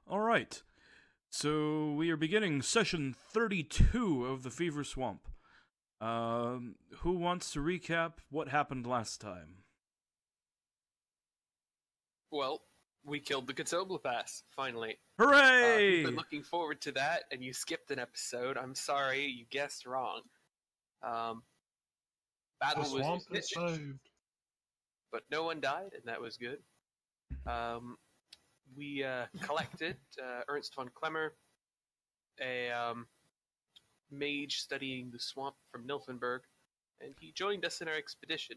All right. So we are beginning session 32 of the Fever Swamp. Who wants to recap what happened last time? Well, we killed the Katoblapass, finally. Hooray! We've been looking forward to that, and you skipped an episode. I'm sorry, you guessed wrong. The Battle swamp was is saved. but no one died, and that was good. We collected Ernst von Klemmer, a mage studying the swamp from Nilfenberg, and he joined us in our expedition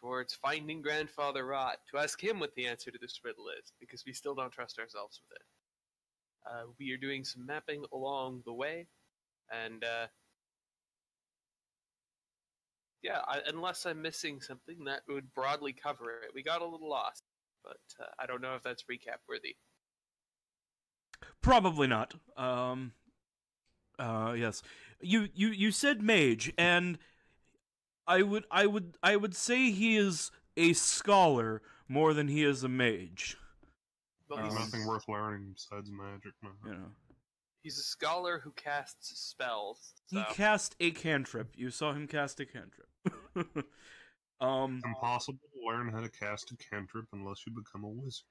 towards finding Grandfather Rot to ask him what the answer to this riddle is, because we still don't trust ourselves with it. We are doing some mapping along the way, and unless I'm missing something, that would broadly cover it. We got a little lost, but I don't know if that's recap worthy. Probably not. Yes. You said mage, and I would say he is a scholar more than he is a mage. Well, Nothing worth learning besides magic, man. You know. he's a scholar who casts spells. So. He cast a cantrip. You saw him cast a cantrip. Impossible to learn how to cast a cantrip unless you become a wizard.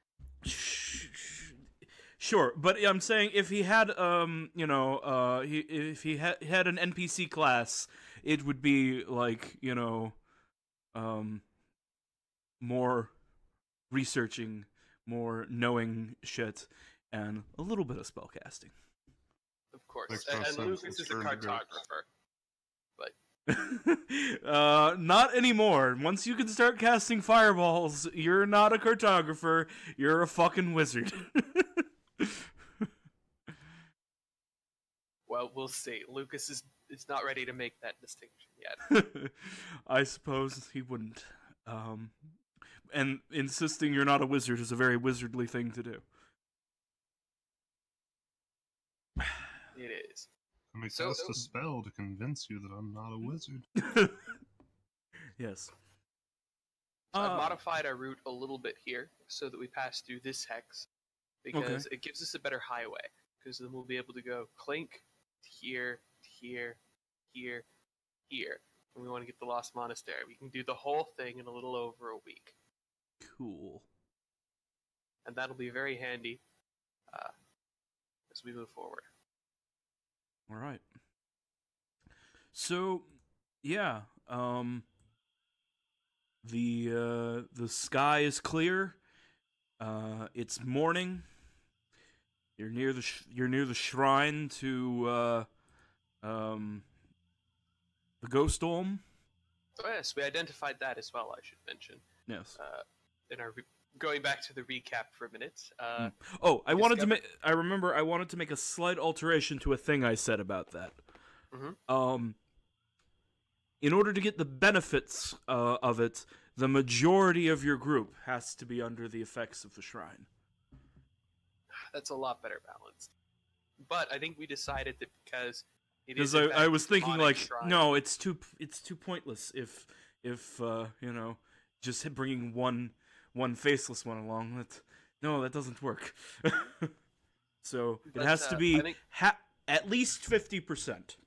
Sure, but I'm saying if he had, if he had an NPC class, it would be like, more researching, more knowing shit, and a little bit of spellcasting. Of course, Makes no and sense. Lucas is a Turn to go. cartographer. Not anymore. Once you can start casting fireballs, you're not a cartographer, you're a fucking wizard. Well, we'll see. Lucas is not ready to make that distinction yet. I suppose he wouldn't. And insisting you're not a wizard is a very wizardly thing to do. It is. Let me So- cast a spell to convince you that I'm not a wizard. Yes. So I've modified our route a little bit here so that we pass through this hex because it gives us a better highway. Because then we'll be able to go clink to here, to here, here, here. And we want to get the Lost Monastery. We can do the whole thing in a little over a week. Cool. And that'll be very handy as we move forward. All right. So, yeah, the sky is clear. It's morning. You're near the shrine to the Ghost Dome. Oh yes, we identified that as well, I should mention. Yes. In our going back to the recap for a minute. I remember I wanted to make a slight alteration to a thing I said about that. Mhm. In order to get the benefits of it, the majority of your group has to be under the effects of the shrine. That's a lot better balanced. But I think we decided that because it Because is in I fact was a thinking demonic like, shrine- no, it's too pointless if just bringing one faceless one along. That doesn't work. So it But, has to I be think- at least 50%.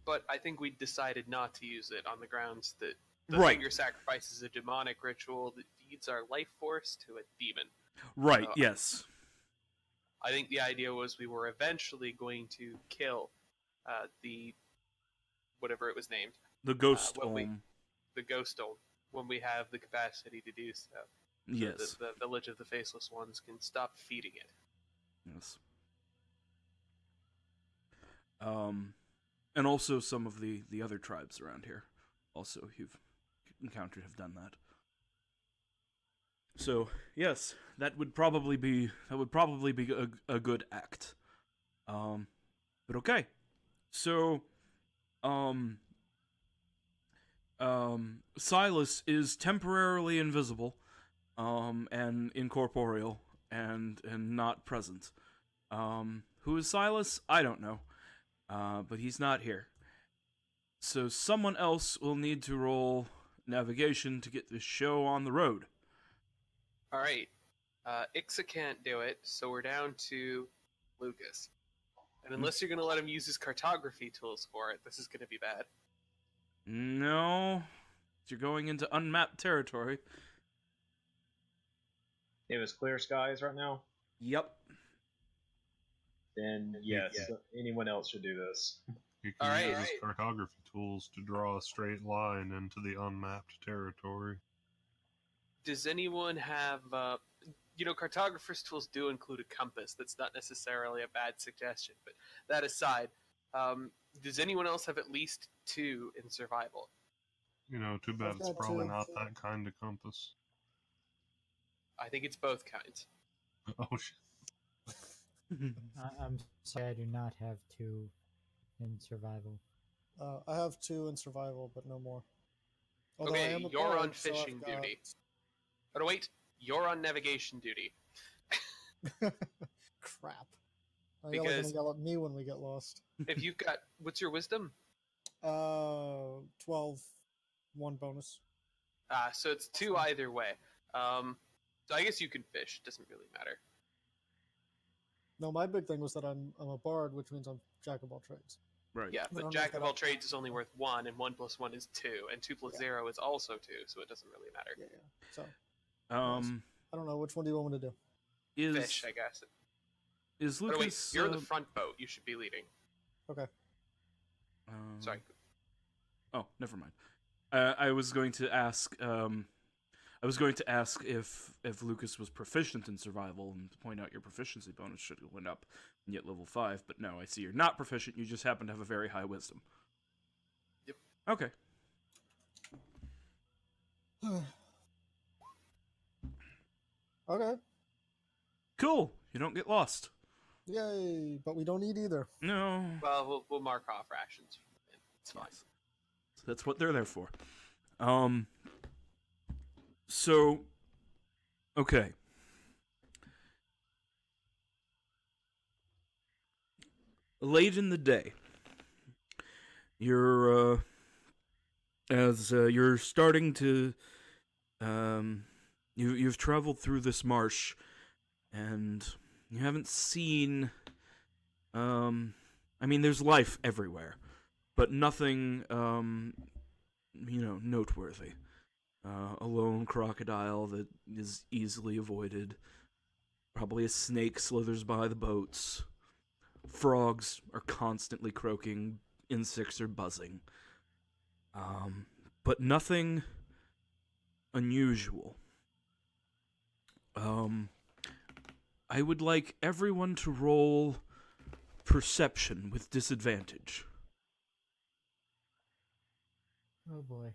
But I think we decided not to use it on the grounds that the Right. finger sacrifice is a demonic ritual that feeds our life force to a demon. Right? Yes. I think the idea was we were eventually going to kill the whatever it was named, The Ghost when we- Dome. the Ghost Dome, when we have the capacity to do so. Yes. The Village of the Faceless Ones can stop feeding it. Yes. And also some of the other tribes around here, also you've encountered, have done that. So yes, that would probably be a good act. But okay, so Silas is temporarily invisible, and incorporeal, and not present. Who is Silas? I don't know. But he's not here. So someone else will need to roll navigation to get this show on the road. All right. Ixa can't do it, so we're down to Lucas. And unless you're going to let him use his cartography tools for it, this is going to be bad. No. You're going into unmapped territory. It was clear skies right now. Yep. Then yes, anyone else should do this. You can Alright. use his cartography tools to draw a straight line into the unmapped territory. Does anyone have... cartographer's tools do include a compass. That's not necessarily a bad suggestion. But that aside, does anyone else have at least 2 in survival? Too bad I've it's got probably 2. not that kind of compass. I think it's both kinds. Oh, shit. I'm sorry, I do not have 2 in survival. I have 2 in survival, but no more. Although I Okay, am a you're bard, on so I've fishing got- duty. Oh, no, wait. You're on navigation duty. Crap. Y'all are gonna Because- yell at me when we get lost. If you've got... What's your wisdom? 12, 1 bonus. So it's 2 either way. So I guess you can fish. Doesn't really matter. No, my big thing was that I'm a bard, which means I'm jack of all trades. Right. Yeah, I but don't Jack know of if all that- trades is only worth 1, and 1 plus 1 is 2, and 2 plus Yeah. 0 is also 2, so it doesn't really matter. Yeah. So Um, I don't know, which one do you want me to do? is Fish, I guess. is Oh, no, wait, Lucas? you're the front boat. You should be leading. Okay. Sorry. Oh, never mind. I was going to ask. I was going to ask if Lucas was proficient in survival and point out your proficiency bonus should have went up and yet level 5. But no, I see you're not proficient. You just happen to have a very high wisdom. Yep. Okay. Okay. Cool. You don't get lost. Yay! But we don't eat either. No. Well, we'll mark off rations. It's fine. Yes. So that's what they're there for. So, okay. Late in the day, you're you're starting to you've traveled through this marsh, and you haven't seen I mean, there's life everywhere, but nothing noteworthy. A lone crocodile that is easily avoided. Probably a snake slithers by the boats. Frogs are constantly croaking. Insects are buzzing. But nothing unusual. I would like everyone to roll perception with disadvantage. Oh boy.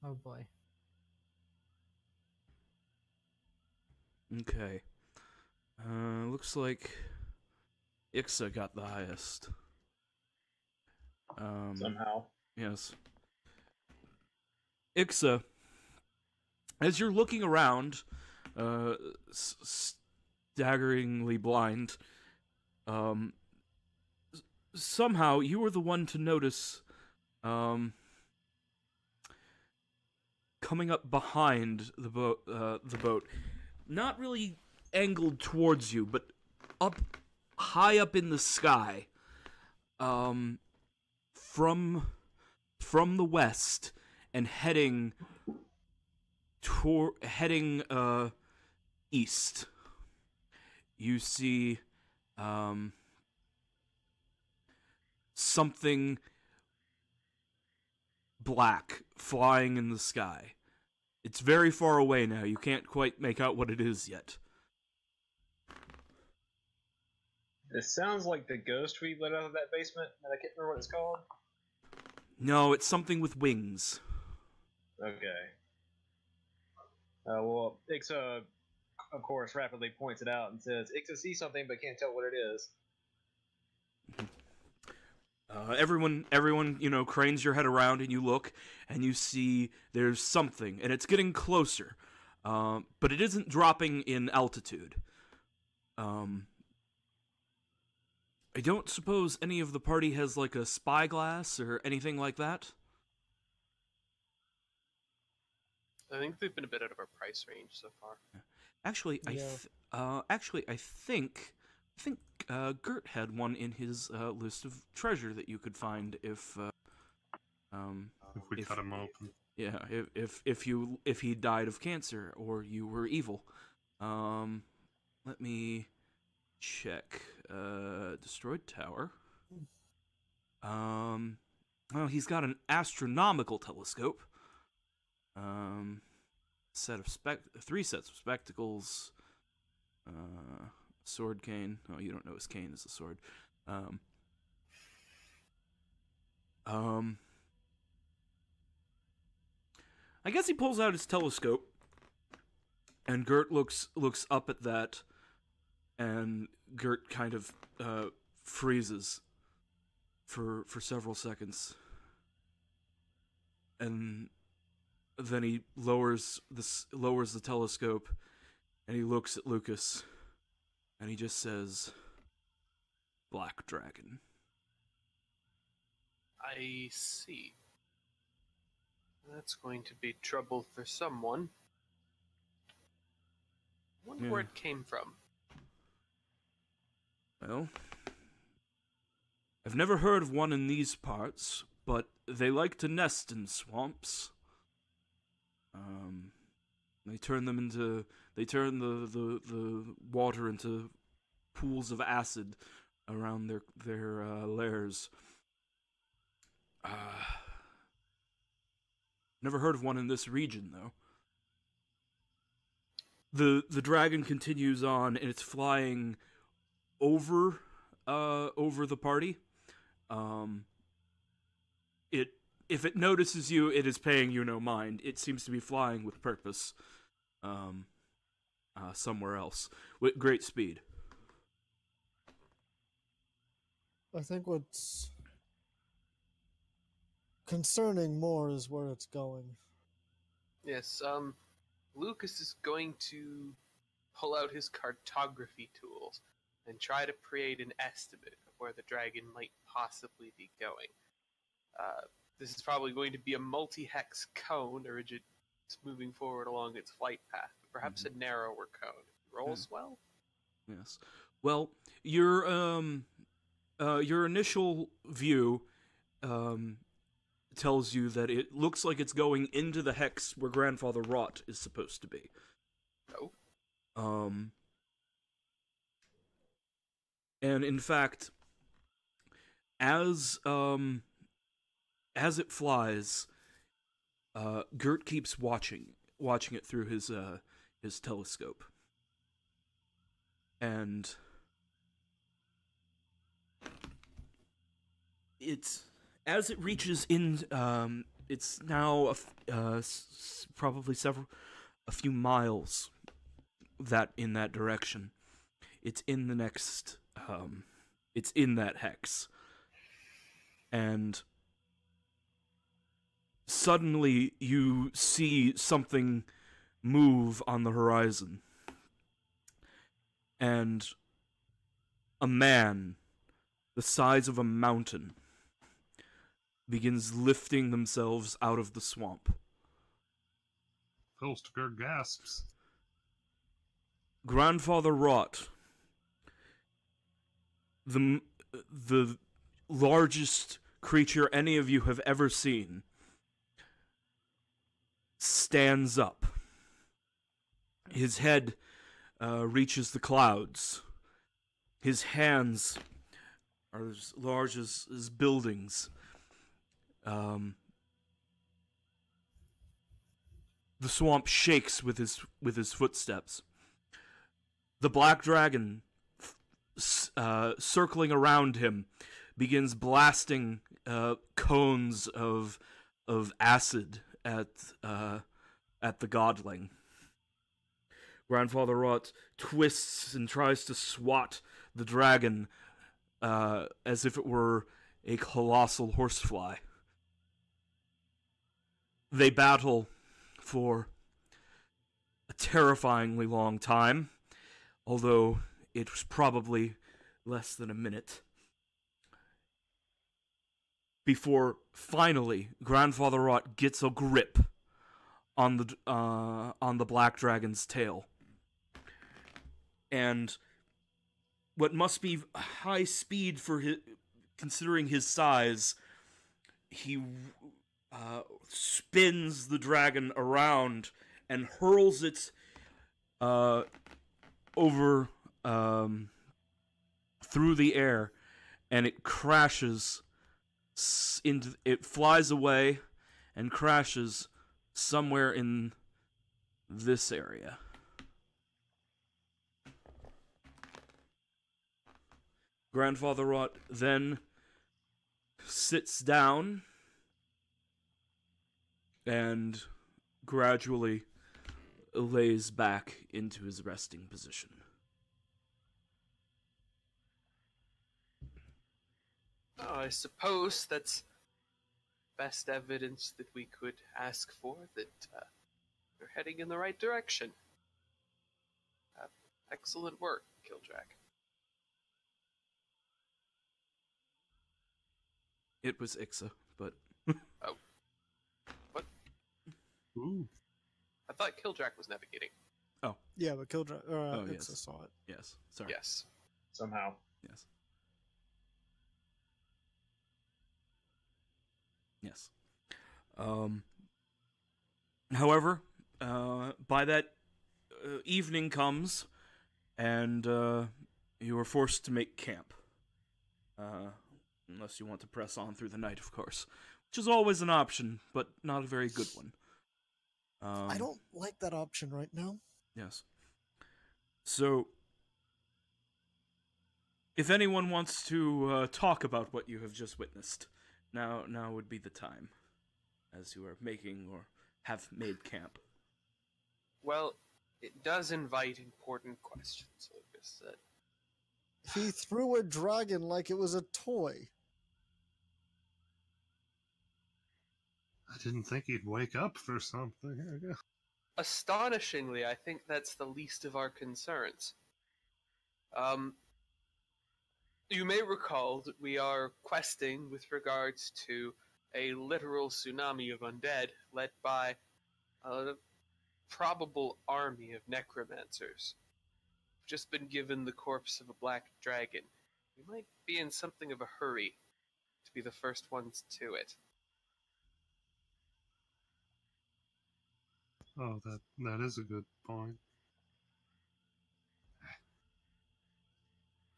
Oh boy. Okay. Looks like Ixa got the highest. Somehow. Yes. Ixa, as you're looking around, staggeringly blind, somehow you were the one to notice, coming up behind the boat, not really angled towards you, but up, high up in the sky, from the west and heading east. You see something black flying in the sky. It's very far away now. You can't quite make out what it is yet. This sounds like the ghost we let out of that basement, and I can't remember what it's called. No, it's something with wings. Okay. Well, Ixa, of course, rapidly points it out and says, Ixa sees something but can't tell what it is. Everyone, cranes your head around and you look and you see there's something, and it's getting closer, but it isn't dropping in altitude. I don't suppose any of the party has like a spyglass or anything like that? I think they've been a bit out of our price range so far. Actually, Yeah. I think Gert had one in his list of treasure that you could find if If we cut him open. yeah, if he died of cancer or you were evil. Let me check. Destroyed tower. Well, he's got an astronomical telescope. Three sets of spectacles. Sword cane. Oh, you don't know his cane is a sword. I guess he pulls out his telescope, and Gert looks up at that, and Gert kind of freezes for several seconds, and then he lowers the telescope, and he looks at Lucas, and he just says, "Black Dragon." I see. That's going to be trouble for someone. Wonder where Yeah. it came from. Well, I've never heard of one in these parts, but they like to nest in swamps. They turn the water into pools of acid around their lairs. Never heard of one in this region, though. The dragon continues on, and it's flying over the party. If it notices you, it is paying you no mind. It seems to be flying with purpose, somewhere else with great speed. I think what's concerning more is where it's going. Yes, Lucas is going to pull out his cartography tools and try to create an estimate of where the dragon might possibly be going. This is probably going to be a multi-hex cone, or it's moving forward along its flight path, but perhaps a narrower cone. Rolls well? Yes. Well, your initial view tells you that it looks like it's going into the hex where Grandfather Rot is supposed to be. Oh. And in fact, as it flies, Gert keeps watching it through his telescope, and as it reaches in. It's now probably a few miles in that direction. It's in the next. It's in that hex, and suddenly you see something move on the horizon, and a man the size of a mountain begins lifting themselves out of the swamp. Filster gasps. Grandfather Rot, the largest creature any of you have ever seen, stands up. His head reaches the clouds. His hands are as large as buildings. The swamp shakes with his footsteps. The black dragon, circling around him, begins blasting cones of acid at the godling. Grandfather Rot twists and tries to swat the dragon as if it were a colossal horsefly. They battle for a terrifyingly long time, although it was probably less than a minute, before finally Grandfather Rot gets a grip on the black dragon's tail. And what must be high speed for his, considering his size, he spins the dragon around and hurls it over through the air, and it crashes into. It flies away and crashes somewhere in this area. Grandfather Rot then sits down and gradually lays back into his resting position. Oh, I suppose that's best evidence that we could ask for that we're heading in the right direction. Excellent work, Kildrak. It was Ixa, but... Oh. What? Ooh. I thought Kildrak was navigating. Yeah, but Kildrak Oh, Ixa yes. saw it. Yes, sorry. Yes. Somehow. Yes. Yes. However, by that evening comes, and you are forced to make camp. Unless you want to press on through the night, of course. Which is always an option, but not a very good one. I don't like that option right now. Yes. So, if anyone wants to talk about what you have just witnessed, now would be the time, as you are making or have made camp. Well, it does invite important questions, Lucas. He threw a dragon like it was a toy. I didn't think he'd wake up for something. I guess. Astonishingly, I think that's the least of our concerns. You may recall that we are questing with regards to a literal tsunami of undead led by a probable army of necromancers. We've just been given the corpse of a black dragon. We might be in something of a hurry to be the first ones to it. Oh, that is a good point.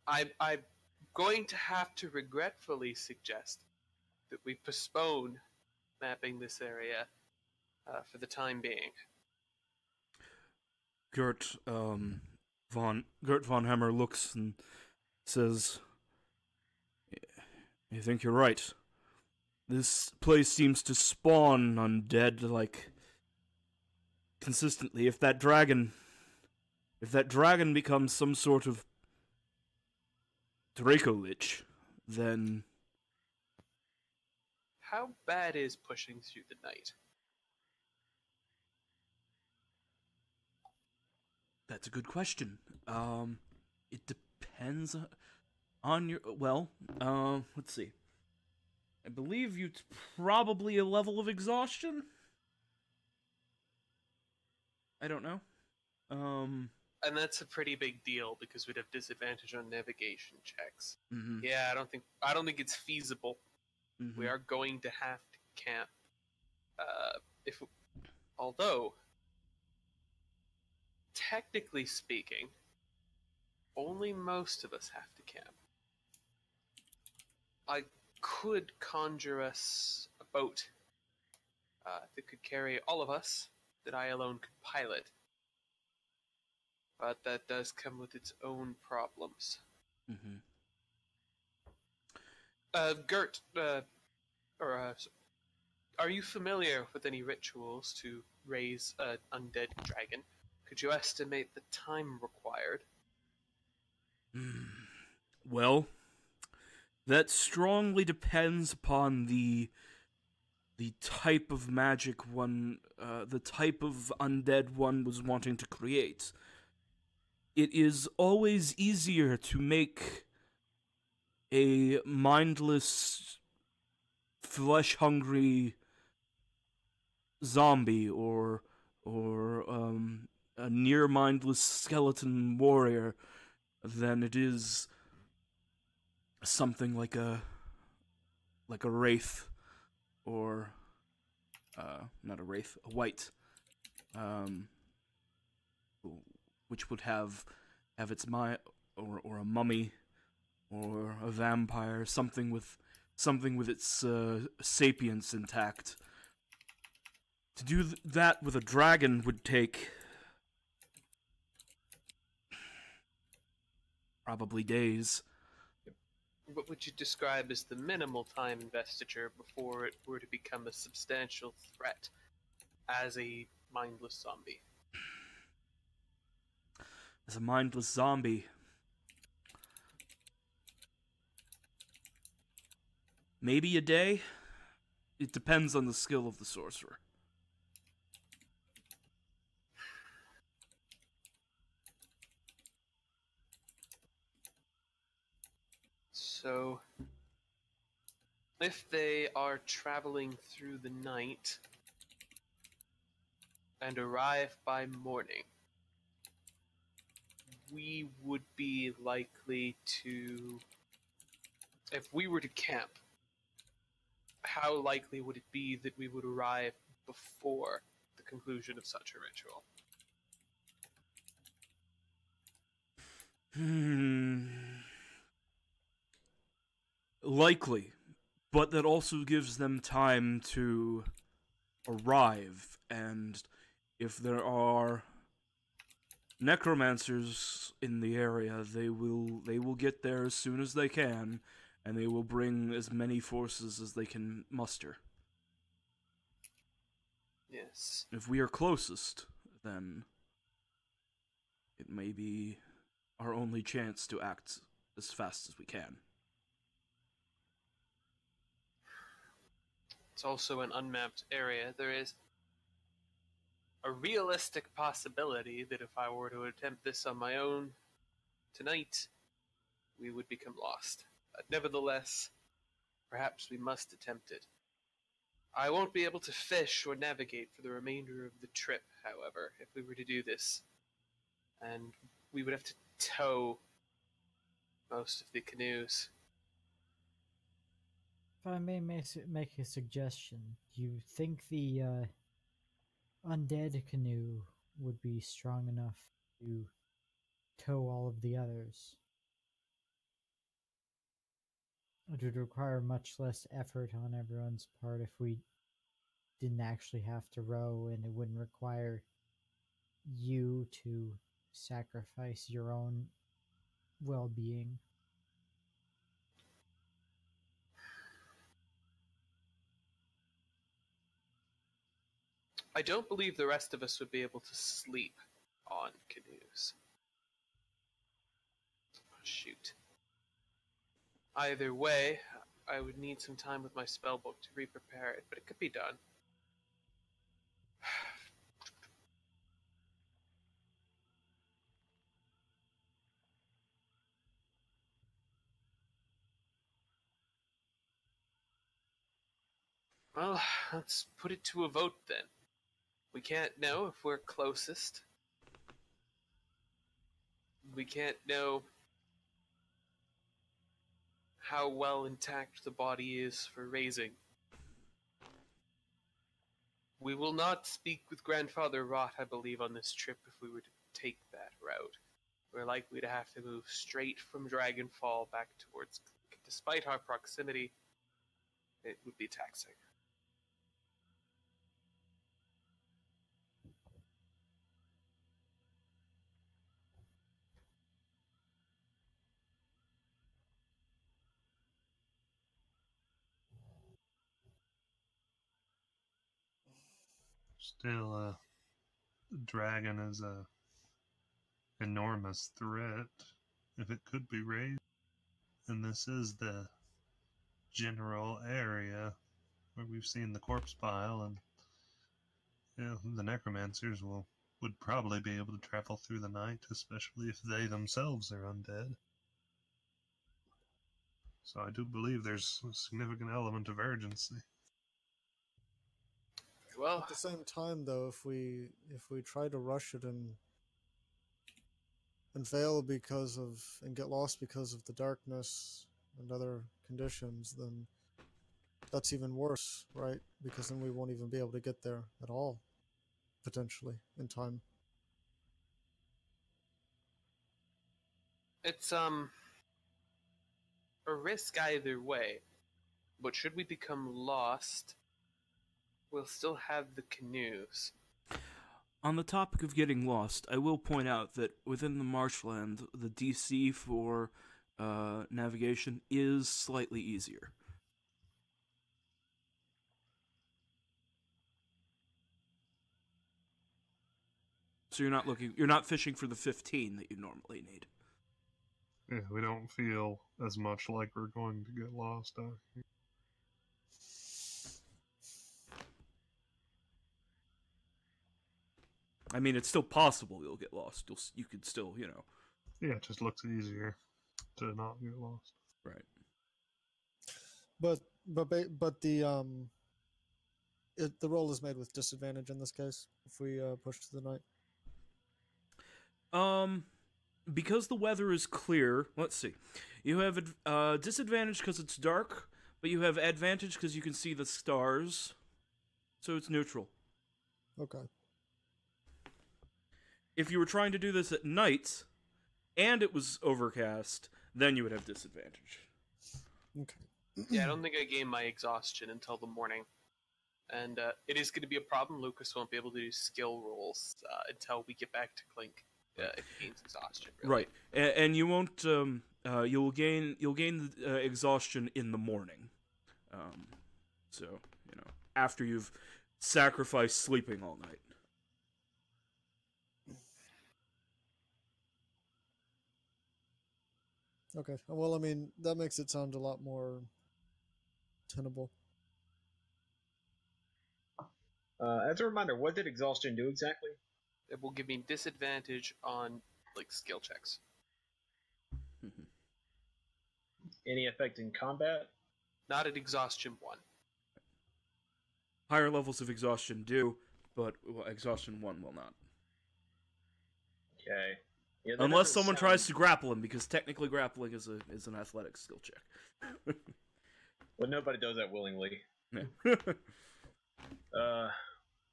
I'm going to have to regretfully suggest that we postpone mapping this area for the time being. Gert von Hammer looks and says, "I think you're right. This place seems to spawn undead like consistently. If that dragon becomes some sort of Dracolich, then How bad is pushing through the night? that's a good question. It depends on your, well, let's see. I believe it's probably a level of exhaustion. I don't know. And that's a pretty big deal because we'd have disadvantage on navigation checks. Mhm. Yeah, I don't think it's feasible. Mhm. We are going to have to camp. Although, technically speaking, only most of us have to camp. I could conjure us a boat that could carry all of us, that I alone could pilot. But that does come with its own problems. Mhm. Gert, are you familiar with any rituals to raise an undead dragon? Could you estimate the time required? Well, that strongly depends upon the type of magic one, the type of undead one was wanting to create. It is always easier to make a mindless, flesh-hungry zombie or a near mindless skeleton warrior than it is something like a wraith or not a wraith, a wight, um, which would have its mind, or a mummy or a vampire, something with its sapience intact. To do that with a dragon would take probably days. What would you describe as the minimal time investiture before it were to become a substantial threat as a mindless zombie? As a mindless zombie, maybe a day? It depends on the skill of the sorcerer. So, if they are traveling through the night and arrive by morning, we would be likely to... If we were to camp, how likely would it be that we would arrive before the conclusion of such a ritual? Likely, but that also gives them time to arrive, and if there are necromancers in the area, they will get there as soon as they can, and they will bring as many forces as they can muster. Yes. If we are closest, then it may be our only chance to act as fast as we can. It's also an unmapped area. There is a realistic possibility that if I were to attempt this on my own tonight, we would become lost. Nevertheless, perhaps we must attempt it. I won't be able to fish or navigate for the remainder of the trip, however, if we were to do this. And we would have to tow most of the canoes. If I may make a suggestion, do you think the undead canoe would be strong enough to tow all of the others? It would require much less effort on everyone's part if we didn't actually have to row, and it wouldn't require you to sacrifice your own well-being. I don't believe the rest of us would be able to sleep on canoes. Oh, shoot. Either way, I would need some time with my spellbook to re-prepare it, but it could be done. Well, let's put it to a vote then. We can't know if we're closest. We can't know how well intact the body is for raising. We will not speak with Grandfather Rot, I believe, on this trip if we were to take that route. We're likely to have to move straight from Dragonfall back towards... Despite our proximity, it would be taxing. Still, the dragon is a enormous threat if it could be raised. And this is the general area where we've seen the corpse pile, and the necromancers would probably be able to travel through the night, especially if they themselves are undead. So I do believe there's a significant element of urgency. Well, At the same time, though, if we try to rush it and fail because of and get lost because of the darkness and other conditions, then that's even worse, right? Because then we won't even be able to get there at all, potentially in time. it's a risk either way. But should we become lost, we'll still have the canoes. On the topic of getting lost, I will point out that within the marshland, the DC for navigation is slightly easier. So you're not fishing for the 15 that you normally need. Yeah, we don't feel as much like we're going to get lost out here. I mean, it's still possible you'll get lost. You could still, Yeah, it just looks easier to not get lost. right. But the the roll is made with disadvantage in this case if we push to the night. Because the weather is clear, let's see. You have disadvantage because it's dark, but you have advantage because you can see the stars. So it's neutral. Okay. If you were trying to do this at night, and it was overcast, then you would have disadvantage. Okay. Yeah, I don't think I gain my exhaustion until the morning. And it is going to be a problem. Lucas won't be able to do skill rolls until we get back to Clink. If he gains exhaustion, really. Right, and you won't. You'll gain the exhaustion in the morning. So after you've sacrificed sleeping all night. Okay. Well, I mean, that makes it sound a lot more tenable. As a reminder, what did exhaustion do exactly? It will give me disadvantage on skill checks. Any effect in combat? Not at exhaustion 1. Higher levels of exhaustion do, but exhaustion 1 will not. Okay. Yeah, Unless someone tries to grapple him, because technically grappling is an athletic skill check. Well, nobody does that willingly. Yeah.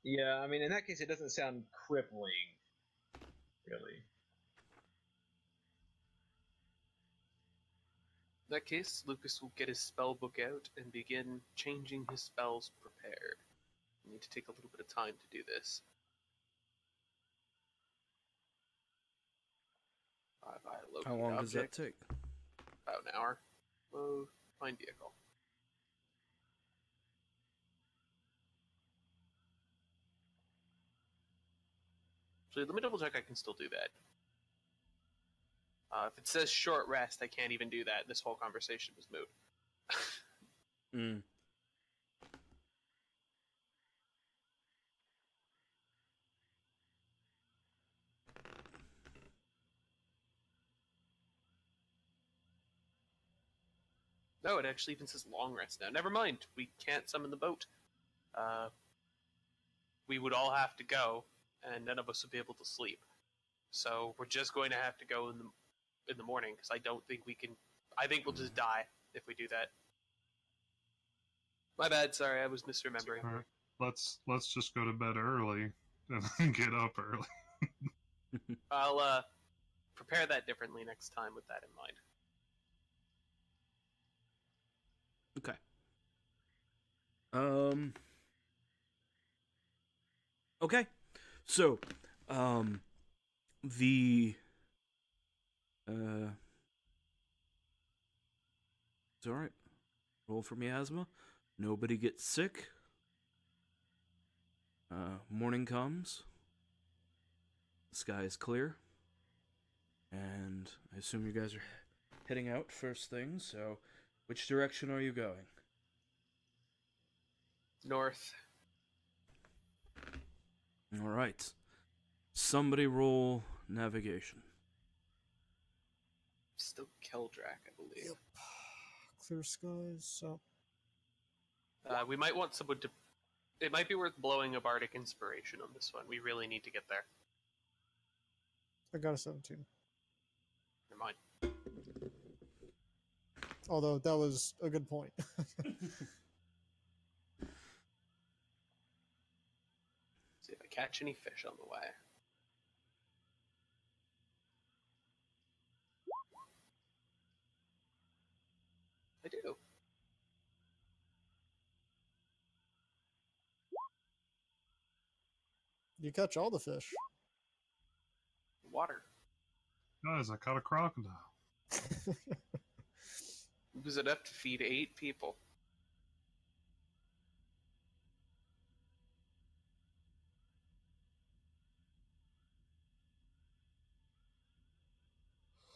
Yeah, I mean, in that case, it doesn't sound crippling, really. In that case, Lucas will get his spell book out and begin changing his spells prepared. We need to take a little bit of time to do this. How long does that take? About an hour. Load, find vehicle. So let me double check I can still do that. If it says short rest, I can't even do that. This whole conversation was moot. No, it actually even says long rest now. Never mind. We can't summon the boat. We would all have to go, and none of us would be able to sleep. So we're just going to have to go in the morning, because I don't think we can... I think we'll just die if we do that. My bad, sorry, I was misremembering. All right. Let's just go to bed early and then get up early. I'll prepare that differently next time with that in mind. Okay. Okay. So, the it's all right. Roll for miasma. Nobody gets sick. Morning comes. The sky is clear. And I assume you guys are heading out first thing, so which direction are you going? North. All right. Somebody roll navigation. Still Keldrak, I believe. Yep. Clear skies. So We might want someone to... It might be worth blowing a bardic inspiration on this one. We really need to get there. I got a 17. Never mind. Although that was a good point. See if I catch any fish on the way. I do. You catch all the fish. Water. Guys, I caught a crocodile. It was enough to feed 8 people.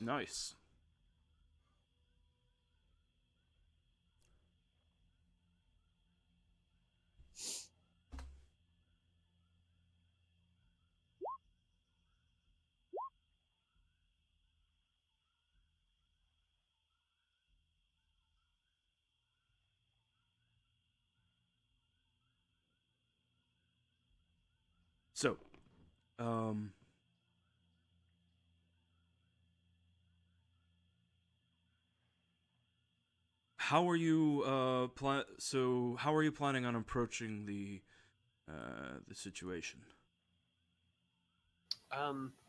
Nice. So, how are you how are you planning on approaching the situation?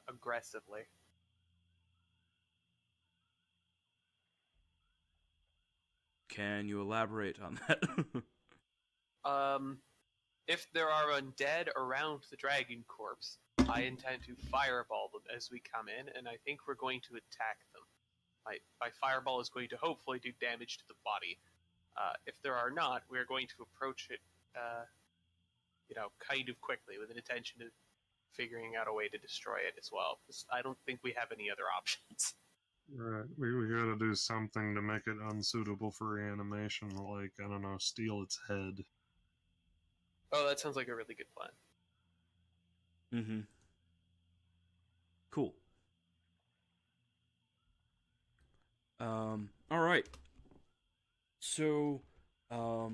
Aggressively. Can you elaborate on that? If there are undead around the dragon corpse, I intend to fireball them as we come in, and I think we're going to attack them. My fireball is going to hopefully do damage to the body. If there are not, we're going to approach it, kind of quickly with an intention of figuring out a way to destroy it as well. I don't think we have any other options. Right, we gotta do something to make it unsuitable for reanimation, like, I don't know, steal its head. Oh, that sounds like a really good plan. Mm-hmm. Cool. All right. So, how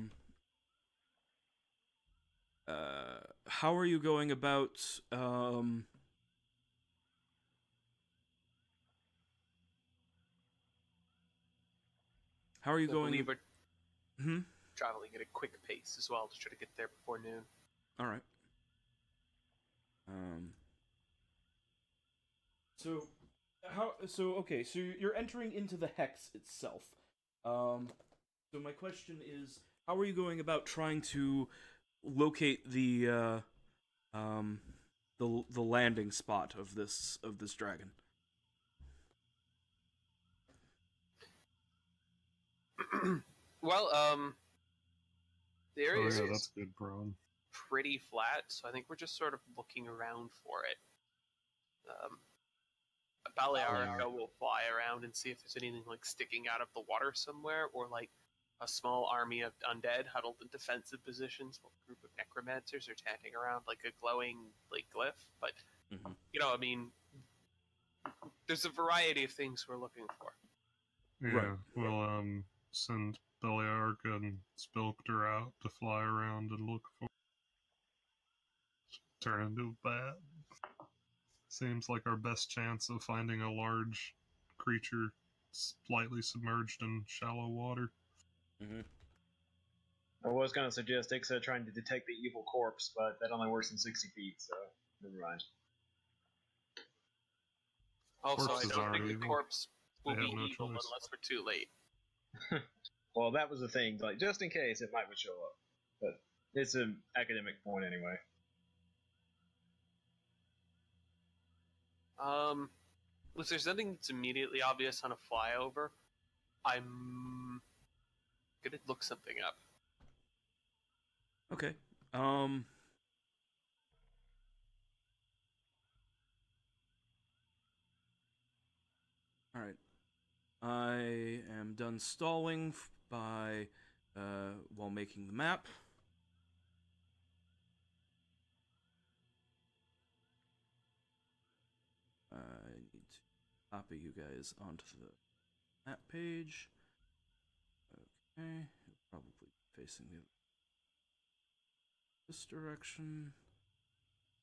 are you going about, how are you I going? believe we're Hmm? traveling at a quick pace as well to try to get there before noon. All right. So, okay, so you're entering into the hex itself. So my question is, how are you going about trying to locate the landing spot of this dragon? Well, the area Oh is yeah, that's good, Braun. pretty flat, so I think we're just sort of looking around for it. Balearica will fly around and see if there's anything like sticking out of the water somewhere, or like a small army of undead huddled in defensive positions while a group of necromancers are chanting around like a glowing like glyph. But I mean, there's a variety of things we're looking for. Yeah, Right. we'll send Beliarca and Spilkter out to fly around and look for. Turn into a bat. Seems like our best chance of finding a large creature slightly submerged in shallow water. Mm-hmm. I was going to suggest Ixa trying to detect the evil corpse, but that only works in 60 feet, so never mind. Also, Corpses I don't aren't think the evil. corpse will They be have no evil choice. unless we're too late. Well, that was the thing. Like, just in case, it might show up. But it's an academic point anyway. If there's nothing that's immediately obvious on a flyover, I'm gonna look something up. Okay. All right. I am done stalling by while making the map. I need to copy you guys onto the map page. Okay, you'll probably be facing the. This direction.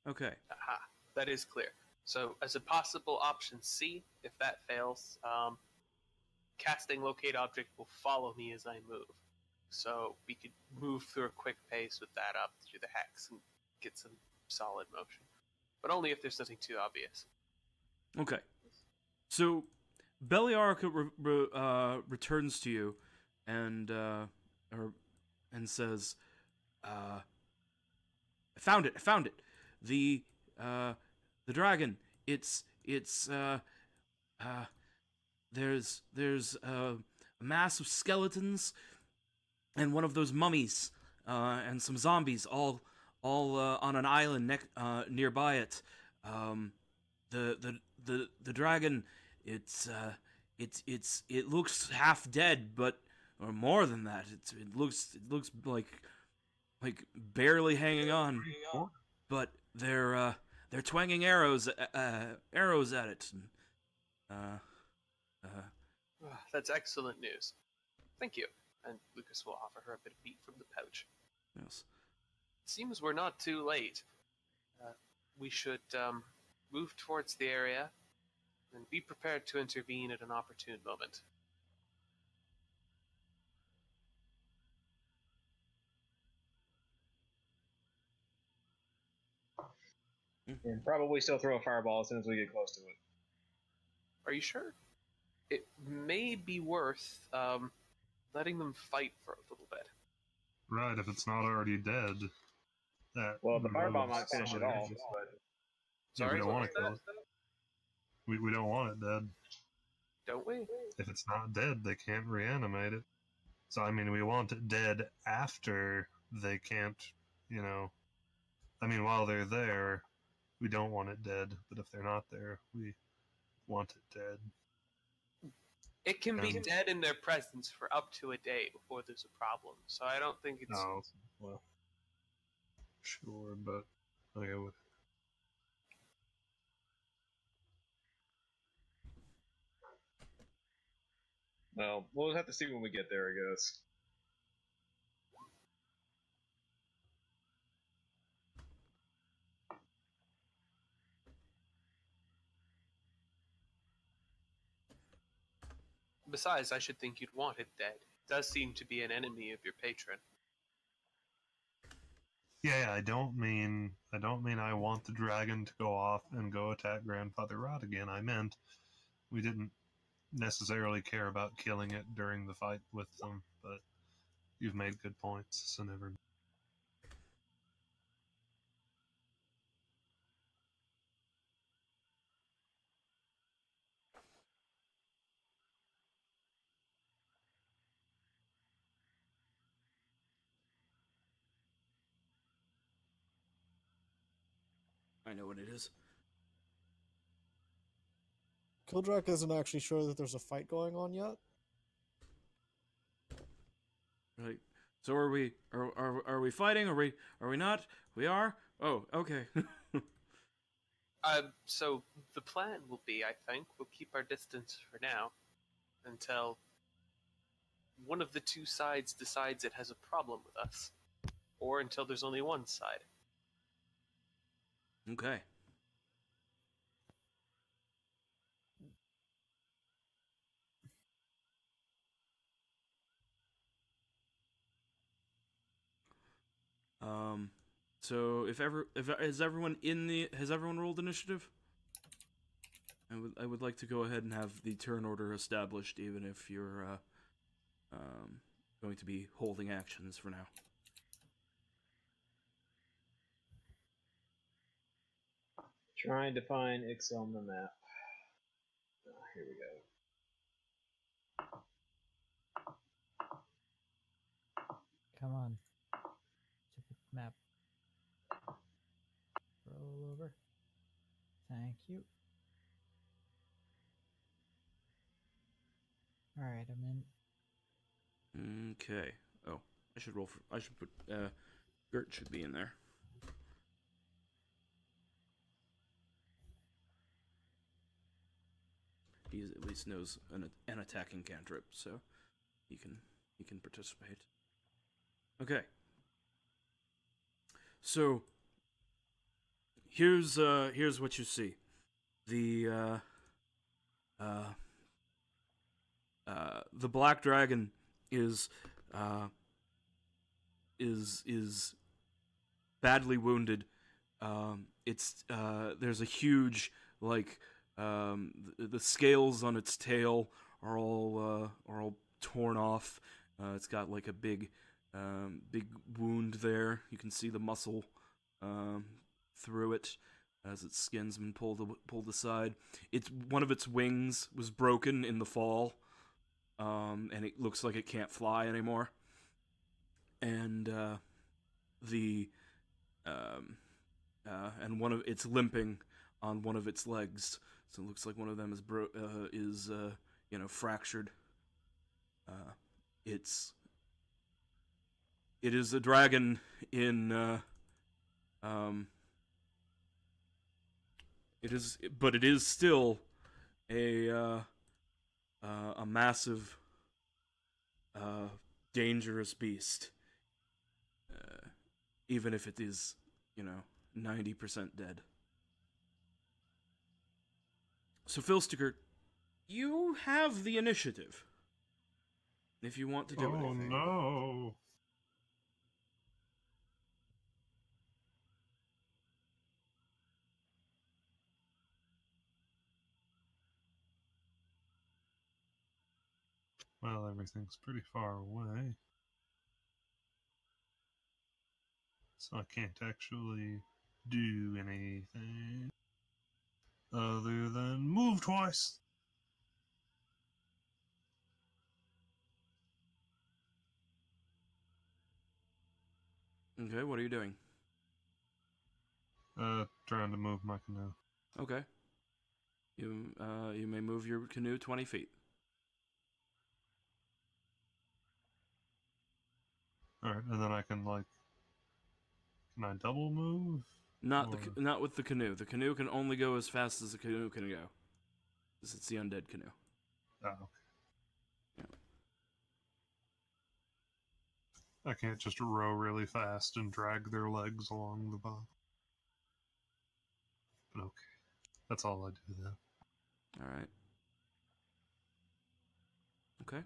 Okay. Aha, that is clear. So, as a possible option C, if that fails, casting locate object will follow me as I move. So we could move through a quick pace with that up through the hex and get some solid motion. But only if there's nothing too obvious. Okay. So, Beliarica returns to you, and says, "I found it. I found it. The dragon. There's a mass of skeletons, and one of those mummies, and some zombies, all on an island nearby it. The dragon, it looks half dead, or more than that. It looks like barely hanging on, but they're twanging arrows at it. That's excellent news. Thank you. And Lucas will offer her a bit of meat from the pouch. Yes. Seems we're not too late. We should move towards the area and be prepared to intervene at an opportune moment. And probably still throw a fireball as soon as we get close to it. Are you sure? It may be worth letting them fight for a little bit. Right, if it's not already dead. Well, the fireball might finish it off, but... Yeah, we don't want to kill it. We don't want it dead. Don't we? If it's not dead, they can't reanimate it. So, I mean, we want it dead after they can't, while they're there, we don't want it dead. But if they're not there, we want it dead. It can be dead in their presence for up to a day before there's a problem. So I don't think it's... No, well, sure, but okay, with Well, we'll have to see when we get there, I guess. Besides, I should think you'd want it dead. It does seem to be an enemy of your patron. Yeah, I don't mean I want the dragon to go off and go attack Grandfather Rod again. I meant we didn't necessarily care about killing it during the fight with them, but you've made good points, so never. I know what it is. Kildrak isn't actually sure that there's a fight going on yet. Right. So are we? Are we fighting? Are we not? We are. Oh, okay. So the plan will be, I think, we'll keep our distance for now until one of the two sides decides it has a problem with us, or until there's only one side. Okay. So has everyone rolled initiative? I would like to go ahead and have the turn order established, even if you're going to be holding actions for now. Trying to find Ix on the map. Here we go. Come on. Stupid map. Roll over. Thank you. Alright, I'm in. Okay. Oh, I should put Gert should be in there. He at least knows an attacking cantrip, so he can participate. Okay. So here's what you see. Uh, the black dragon is uh, is badly wounded. It's there's a huge like the scales on its tail are all torn off. It's got like a big wound there. You can see the muscle um, through it as its skin's been pulled aside. It's one of its wings was broken in the fall, and it looks like it can't fly anymore. And the um, and one of it's limping on one of its legs, so it looks like one of them is fractured. Uh, it's it is a dragon in um, it is still a a massive dangerous beast, even if it is 90% dead. So Filsticker, you have the initiative if you want to do Oh anything. no! Well, everything's pretty far away, so I can't actually do anything other than move twice. Okay, what are you doing? Trying to move my canoe. Okay. You may move your canoe 20 feet. Alright, and then I can, like... Can I double move? Not with the canoe. The canoe can only go as fast as the canoe can go. Because it's the undead canoe. Oh, okay. Yeah. I can't just row really fast and drag their legs along the bottom. But okay. That's all I do then. Alright. Okay.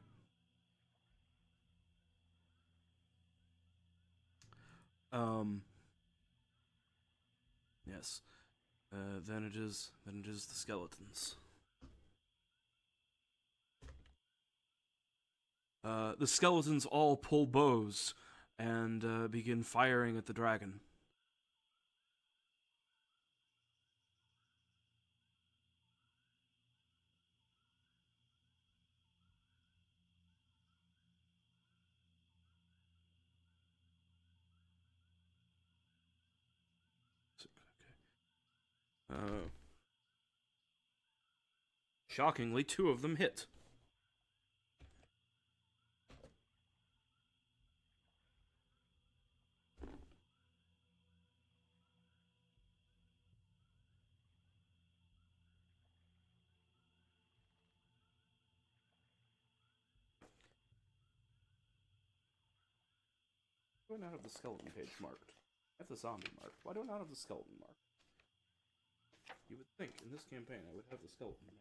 Yes. Then it is the skeletons. The skeletons all pull bows and begin firing at the dragon. Okay. Shockingly, 2 of them hit. Why do I not have the skeleton page marked? I have the zombie marked. Why do I not have the skeleton marked? You would think in this campaign I would have the skeleton marked.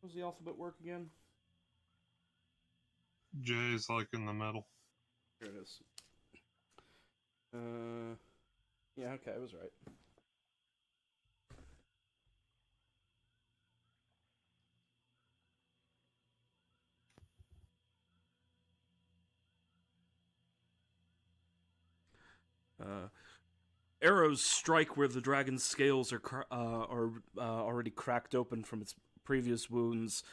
How does the alphabet work again? J is like in the middle. Here it is. Yeah, okay, I was right. Arrows strike where the dragon's scales are already cracked open from its previous wounds,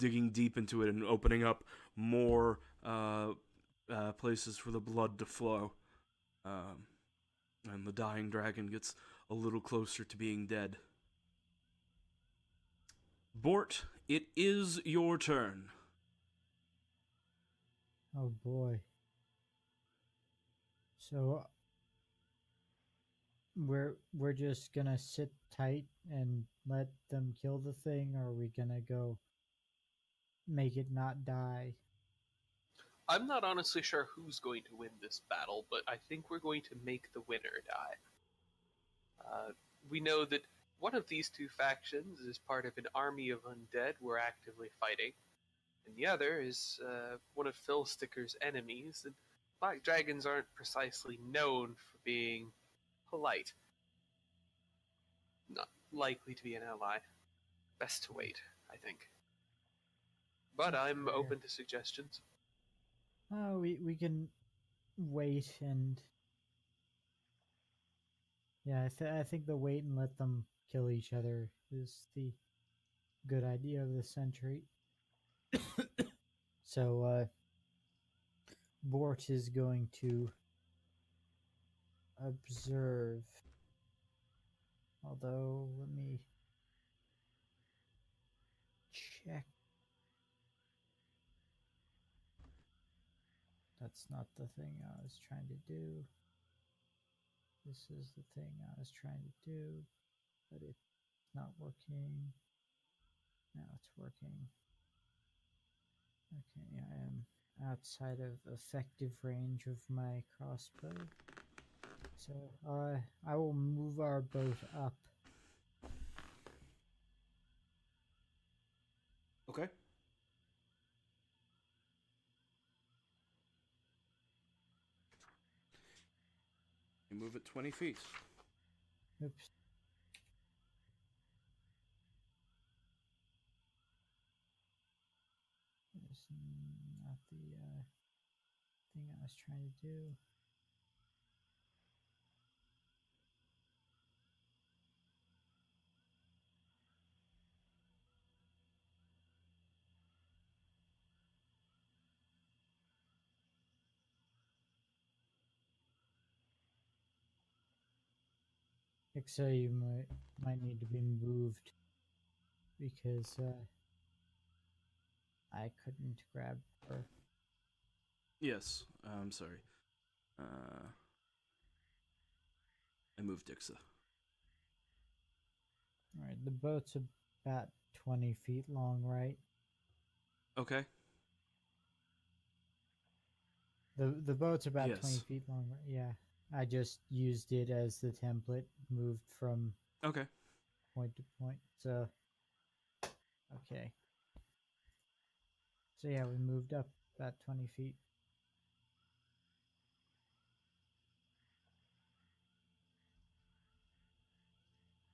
digging deep into it and opening up more places for the blood to flow. And the dying dragon gets a little closer to being dead. Bort, it is your turn. Oh boy. So we're just gonna sit tight and let them kill the thing, or are we gonna go make it not die. I'm not honestly sure who's going to win this battle, but I think we're going to make the winner die. We know that one of these two factions is part of an army of undead we're actively fighting, and the other is one of Phil Sticker's enemies, and black dragons aren't precisely known for being polite. Not likely to be an ally. Best to wait, I think. But That's I'm fair. open to suggestions. We can wait and yeah, I think the wait and let them kill each other is the good idea of the century. So Bort is going to observe. Although let me check. That's not the thing I was trying to do. This is the thing I was trying to do, but it's not working. Now it's working. Okay, I am outside of effective range of my crossbow. So I will move our boat up. Okay. You move it 20 feet. Oops. That's not the thing I was trying to do. Except you might need to be moved because I couldn't grab her. Yes, I'm sorry. I moved Dixa. Alright, the boat's about 20 feet long, right? Okay. The boat's about 20 Yes. feet long, right? Yeah. I just used it as the template, moved from Okay. point to point. So, okay. So yeah, we moved up about 20 feet.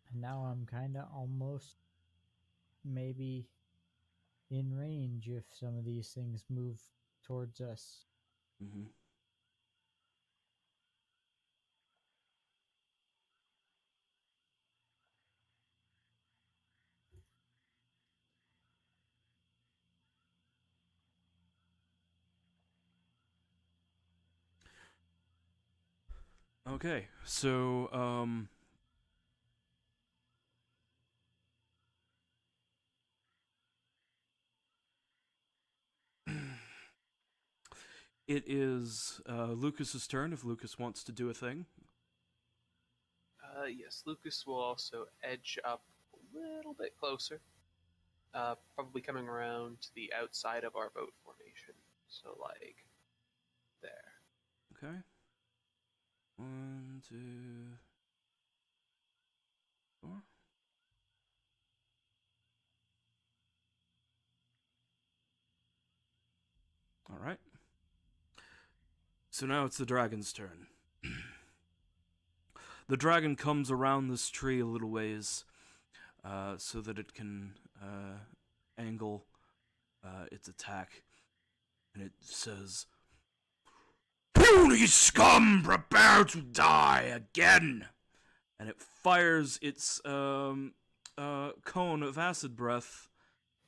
And now I'm kind of almost maybe in range if some of these things move towards us. Mm-hmm. Okay, so it is Lucas's turn if Lucas wants to do a thing. Yes, Lucas will also edge up a little bit closer. Probably coming around to the outside of our boat formation. So, like, there. Okay. 1, 2, 4. All right. So now it's the dragon's turn. The dragon comes around this tree a little ways so that it can angle its attack. And it says, "Puny scum, prepare to die again!" And it fires its cone of acid breath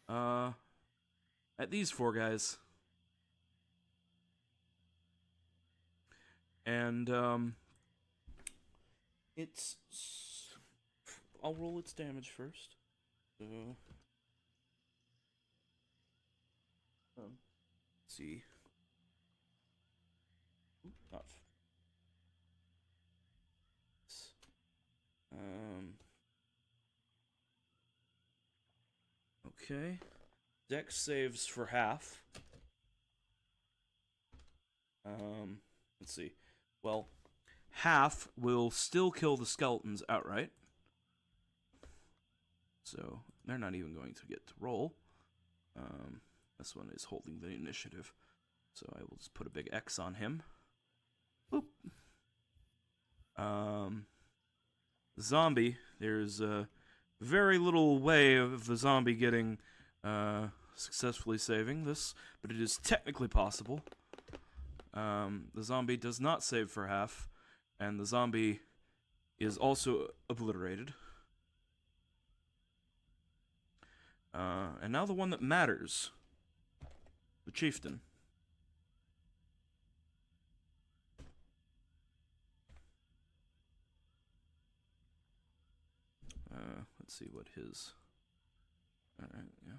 at these four guys. And it's... I'll roll its damage first. So... let's see. Not... Okay. Dex saves for half. Let's see. Well, half will still kill the skeletons outright. So they're not even going to get to roll. This one is holding the initiative. So I will just put a big X on him. Boop. Zombie. There's very little way of the zombie getting successfully saving this, but it is technically possible. The zombie does not save for half, and the zombie is also obliterated. And now the one that matters. The chieftain. Let's see what his... Alright, yeah.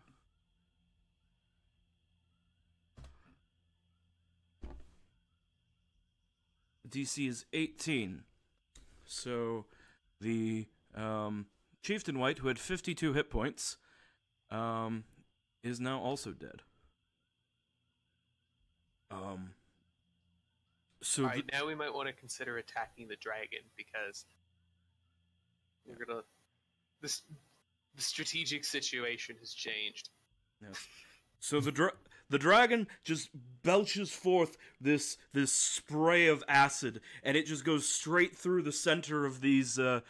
DC is 18. So the Chieftain White, who had 52 hit points, is now also dead. So Alright, now we might want to consider attacking the dragon, because we're gonna... The strategic situation has changed. yes. So the dragon just belches forth this spray of acid, and it just goes straight through the center of these of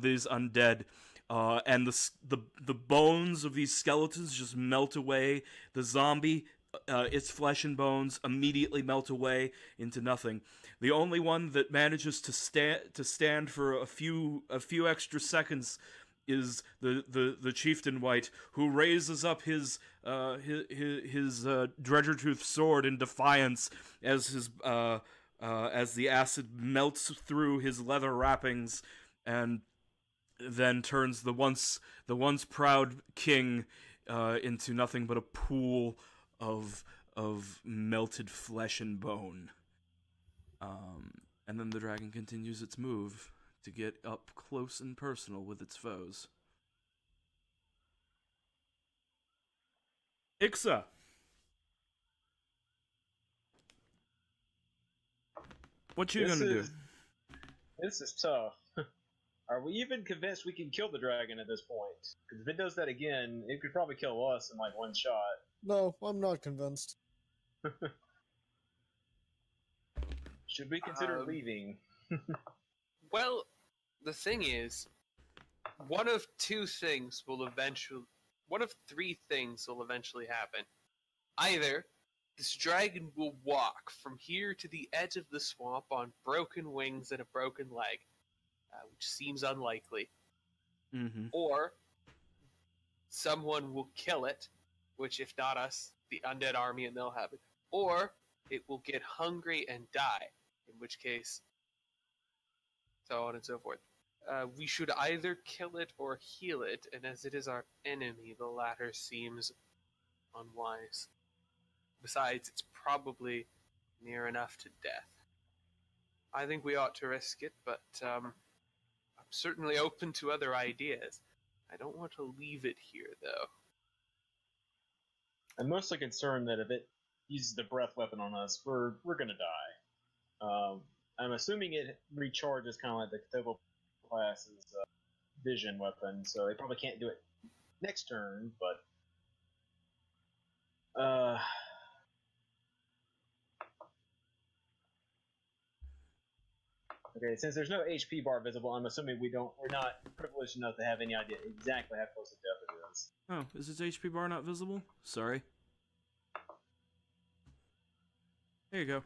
these undead, and the bones of these skeletons just melt away. The zombie, its flesh and bones immediately melt away into nothing. The only one that manages to stand for a few extra seconds is the Chieftain White, who raises up his Dredgertooth sword in defiance as the acid melts through his leather wrappings, and then turns the once proud king into nothing but a pool of melted flesh and bone. And then the dragon continues its move to get up close and personal with its foes. Ixa! What you gonna do? This is tough. Are we even convinced we can kill the dragon at this point? Because if it does that again, it could probably kill us in like one shot. No, I'm not convinced. Should we consider leaving? Well, the thing is, one of three things will eventually happen. Either this dragon will walk from here to the edge of the swamp on broken wings and a broken leg, which seems unlikely. Mm-hmm. Or someone will kill it, which, if not us, the undead army, and they'll have it. Or it will get hungry and die, in which case, so on and so forth. We should either kill it or heal it, and as it is our enemy, the latter seems unwise. Besides, it's probably near enough to death. I think we ought to risk it, but I'm certainly open to other ideas. I don't want to leave it here, though. I'm mostly concerned that if it uses the breath weapon on us, we're gonna die. I'm assuming it recharges kind of like the Cthulhu class's vision weapon, so they probably can't do it next turn, but okay, since there's no HP bar visible, I'm assuming we're not privileged enough to have any idea exactly how close to death it is. Oh, is its HP bar not visible? Sorry. There you go.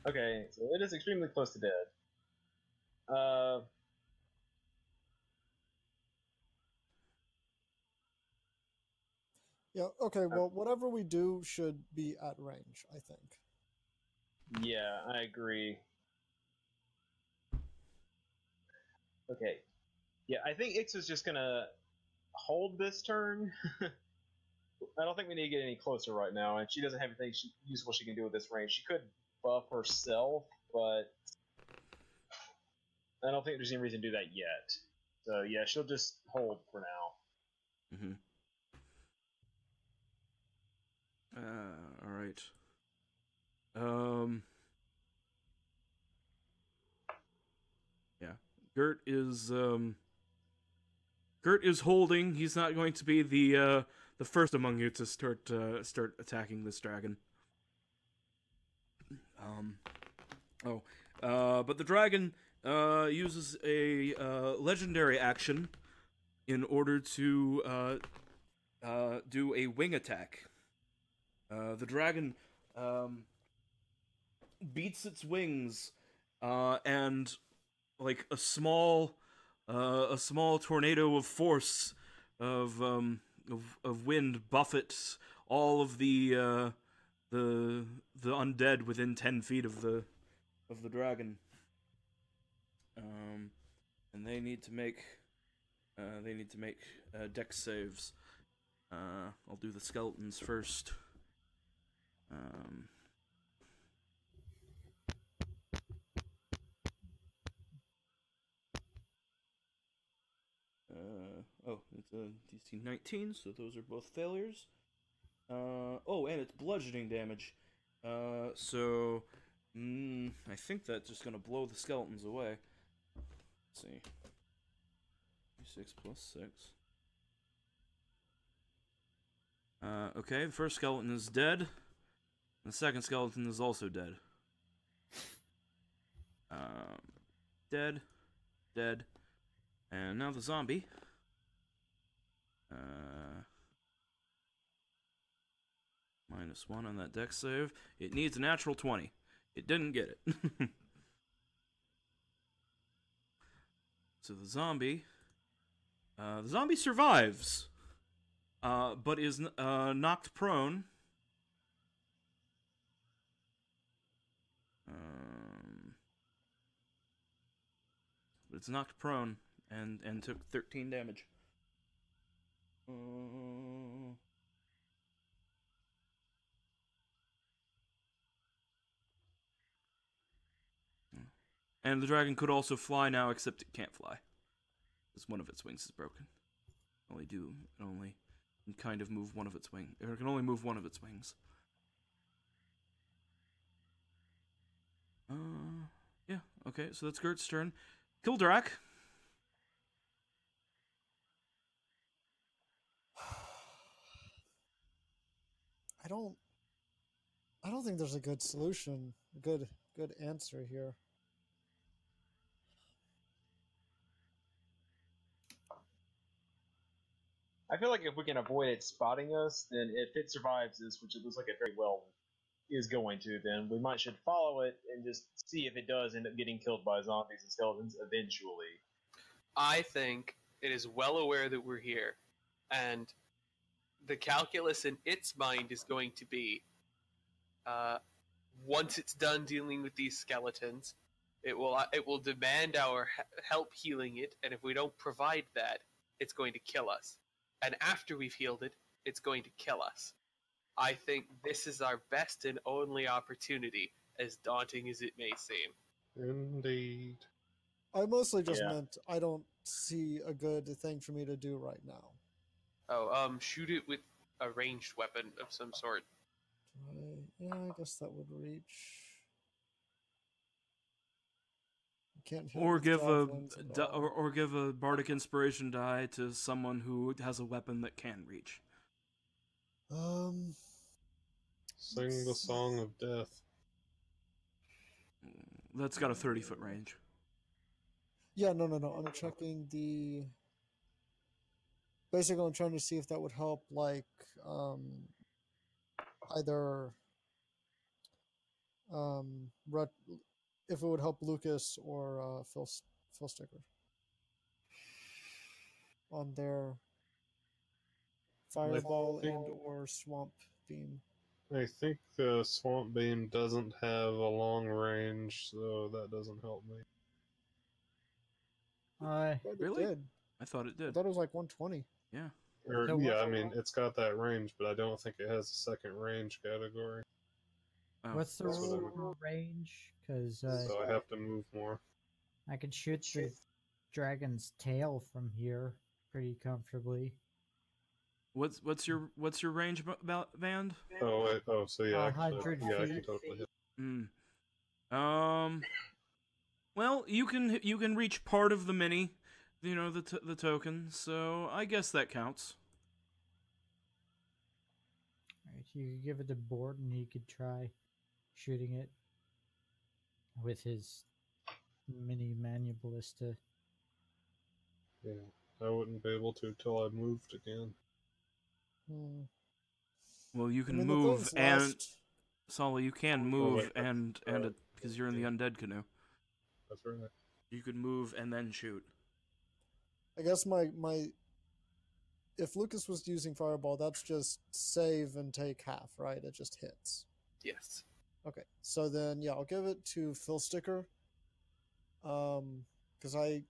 Okay, so it is extremely close to dead. Yeah, okay, well, whatever we do should be at range, I think. Yeah, I agree. Okay. Yeah, I think Ixa's just gonna hold this turn. I don't think we need to get any closer right now, and she doesn't have anything useful she can do with this range. She could buff herself, but I don't think there's any reason to do that yet. So yeah, she'll just hold for now. Mm-hmm. All right. Yeah. Gert is holding. He's not going to be the first among you to start attacking this dragon. But the dragon uses a legendary action in order to do a wing attack. The dragon beats its wings, and like a small tornado of force of wind buffets all of the undead within 10 feet of the dragon. And they need to make dex saves. I'll do the skeletons first. It's a DC 19, so those are both failures. And it's bludgeoning damage. I think that's just gonna blow the skeletons away. Let's see. 6 plus 6. Okay, the first skeleton is dead. The second skeleton is also dead. Dead. And now the zombie. -1 on that dex save. It needs a natural 20. It didn't get it. So the zombie survives, but is knocked prone. But it's knocked prone and took 13 damage. And the dragon could also fly now, except it can't fly, because one of its wings is broken. It can kind of move one of its wings. It can only move one of its wings. Yeah. Okay. So that's Gert's turn. Kildrak. I don't think there's a good solution, a good answer here. I feel like if we can avoid it spotting us, then if it survives this, which it looks like it very well is going to, then we should follow it and just see if it does end up getting killed by zombies and skeletons eventually. I think it is well aware that we're here, and the calculus in its mind is going to be, once it's done dealing with these skeletons, it will demand our help healing it, and if we don't provide that, it's going to kill us. And after we've healed it, it's going to kill us. I think this is our best and only opportunity, as daunting as it may seem. Indeed. I mostly just meant I don't see a good thing for me to do right now. Shoot it with a ranged weapon of some sort. I guess that would reach. Can't hit Or with give javelins at all. or give a bardic inspiration die to someone who has a weapon that can reach. Sing the song of death. That's got a 30-foot range. Yeah, no. I'm checking the. Basically, I'm trying to see if that would help, like, either if it would help Lucas or Phil Sticker on their fireball and or swamp beam. I think the swamp beam doesn't have a long range, so that doesn't help me. Really? It did. I thought it I did. thought it was like 120. Yeah. I mean, it's got that range, but I don't think it has a second range category. Oh. What's the rule for range? Because So I have to move more. I can shoot the dragon's tail from here pretty comfortably. What's your range band? Oh, wait, oh, so yeah, actually, 100 yeah, I can feet. totally hit. Well, you can reach part of the mini, the token. So I guess that counts. Right, you could give it to Bort, and he could try shooting it with his mini manuballista. Yeah, I wouldn't be able to till I moved again. Hmm. Well, you I can mean, move the things and last. Solly, you can Oh, move wait, and uh, because you're in the undead canoe. That's right. You could move and then shoot. I guess my if Lucas was using fireball, that's just save and take half, right? It just hits. Yes. Okay, so then yeah, I'll give it to Phil Sticker. Because I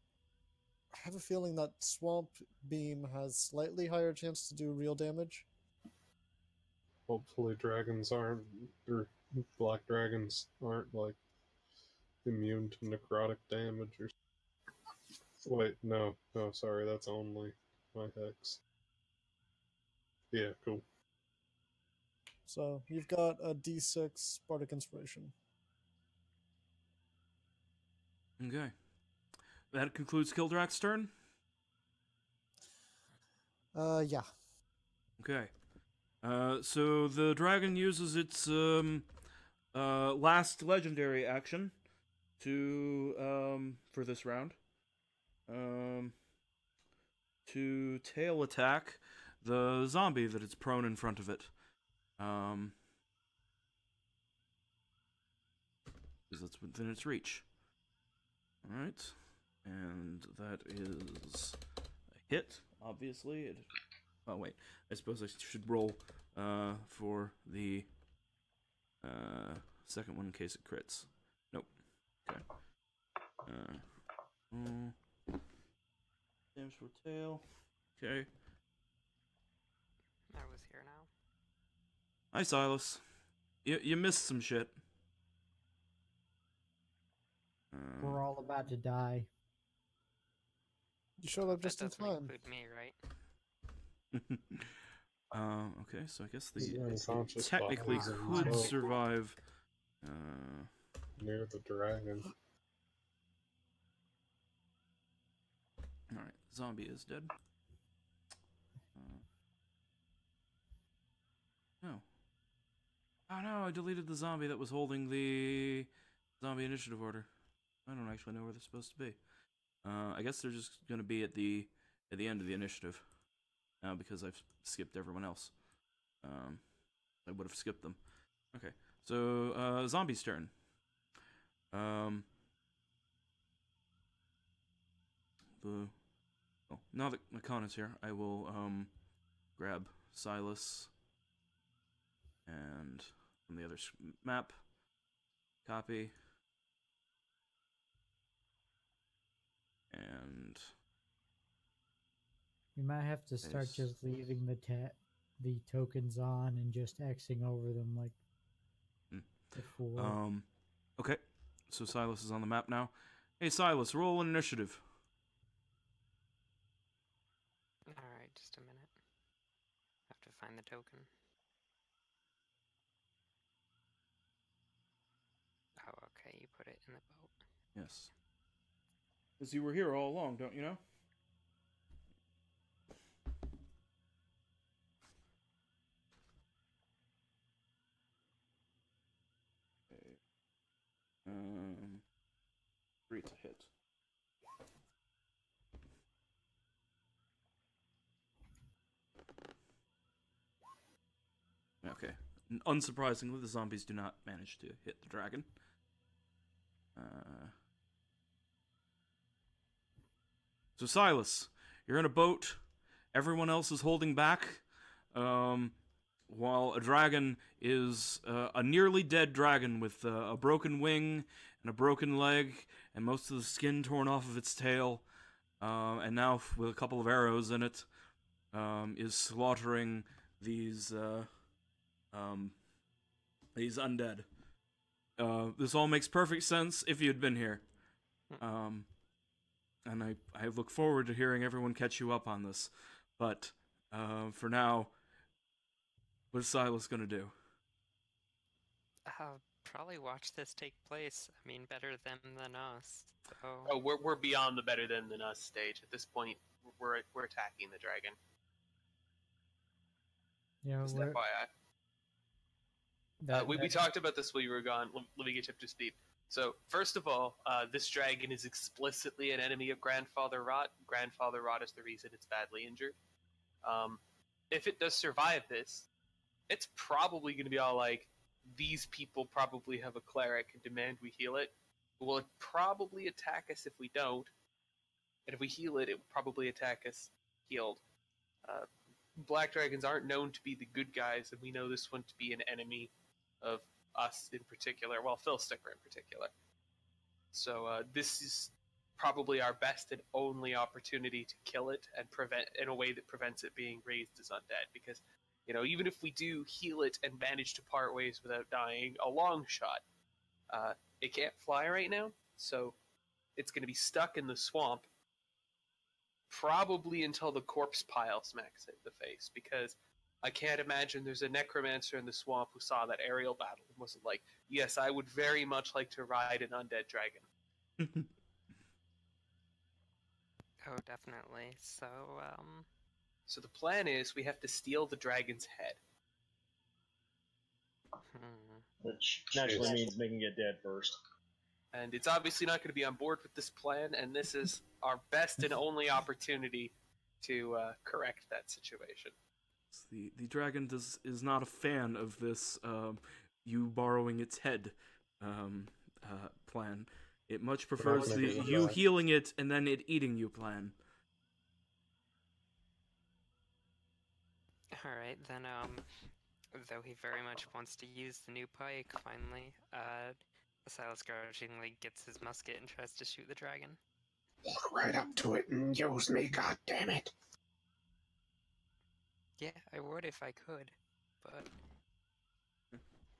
have a feeling that Swamp Beam has slightly higher chance to do real damage. Hopefully dragons aren't, or black dragons aren't, like, immune to necrotic damage or... Wait, no, sorry, that's only my hex. Yeah, cool. So you've got a D6 Bardic Inspiration. Okay. That concludes Kildrak's turn. Yeah. Okay. So the dragon uses its last legendary action to for this round to tail attack the zombie that is prone in front of it. Because that's within its reach. All right, and that is a hit. Obviously, oh wait, I suppose I should roll for the second one in case it crits. Nope. Okay. Damage for tail. Okay. I was here now. Hi, Silas. You missed some shit. We're all about to die. You showed up That just in doesn't time. include me, right? Okay, so I guess He's the unconscious technically bodies in could smoke survive. near the dragon. All right, zombie is dead. No. Oh no, I deleted the zombie that was holding the zombie initiative order. I don't actually know where they're supposed to be. I guess they're just gonna be at the end of the initiative. Now because I've skipped everyone else. I would have skipped them. Okay, so zombie's turn. Now that Makan is here, I will grab Silas and from the other map, copy, and You might have to start Nice. just leaving the tokens on and just Xing over them like before. okay. So Silas is on the map now. Hey Silas, roll an initiative. Alright, just a minute. Have to find the token. Oh, okay, you put it in the boat. Yes. Because you were here all along, don't you know? Okay. 3 to hit. Okay. Unsurprisingly, the zombies do not manage to hit the dragon. So Silas, you're in a boat. Everyone else is holding back. While a dragon is a nearly dead dragon with a broken wing and a broken leg and most of the skin torn off of its tail, and now with a couple of arrows in it, is slaughtering these undead. This all makes perfect sense if you had been here. And I look forward to hearing everyone catch you up on this. But For now, what's Silas gonna do? Probably watch this take place. I mean, better them than us. So. Oh, we're beyond the better than us stage at this point. We're attacking the dragon. You know, Just we're, FYI. We talked about this while you were gone. Let me get you up to speed. So, first of all, this dragon is explicitly an enemy of Grandfather Rot. Grandfather Rot is the reason it's badly injured. If it does survive this, it's probably going to be all like, these people probably have a cleric and demand we heal it. Will it probably attack us if we don't? And if we heal it, it will probably attack us healed. Black dragons aren't known to be the good guys, and we know this one to be an enemy of us in particular. Well, Phil Sticker in particular. So this is probably our best and only opportunity to kill it and prevent in a way that prevents it being raised as undead. Because, you know, even if we do heal it and manage to part ways without dying, a long shot, it can't fly right now, so it's going to be stuck in the swamp probably until the corpse pile smacks it in the face, because I can't imagine there's a necromancer in the swamp who saw that aerial battle and wasn't like, yes, I would very much like to ride an undead dragon. Oh, definitely. So, So the plan is we have to steal the dragon's head. Which naturally means making it dead first. And it's obviously not going to be on board with this plan, and this is our best and only opportunity to correct that situation. The dragon is not a fan of this you borrowing its head plan. It much prefers the you healing it and then it eating you plan. Alright, then, though he very much wants to use the new pike, finally, Silas grudgingly gets his musket and tries to shoot the dragon. Walk right up to it and use me, goddammit. Yeah, I would if I could, but...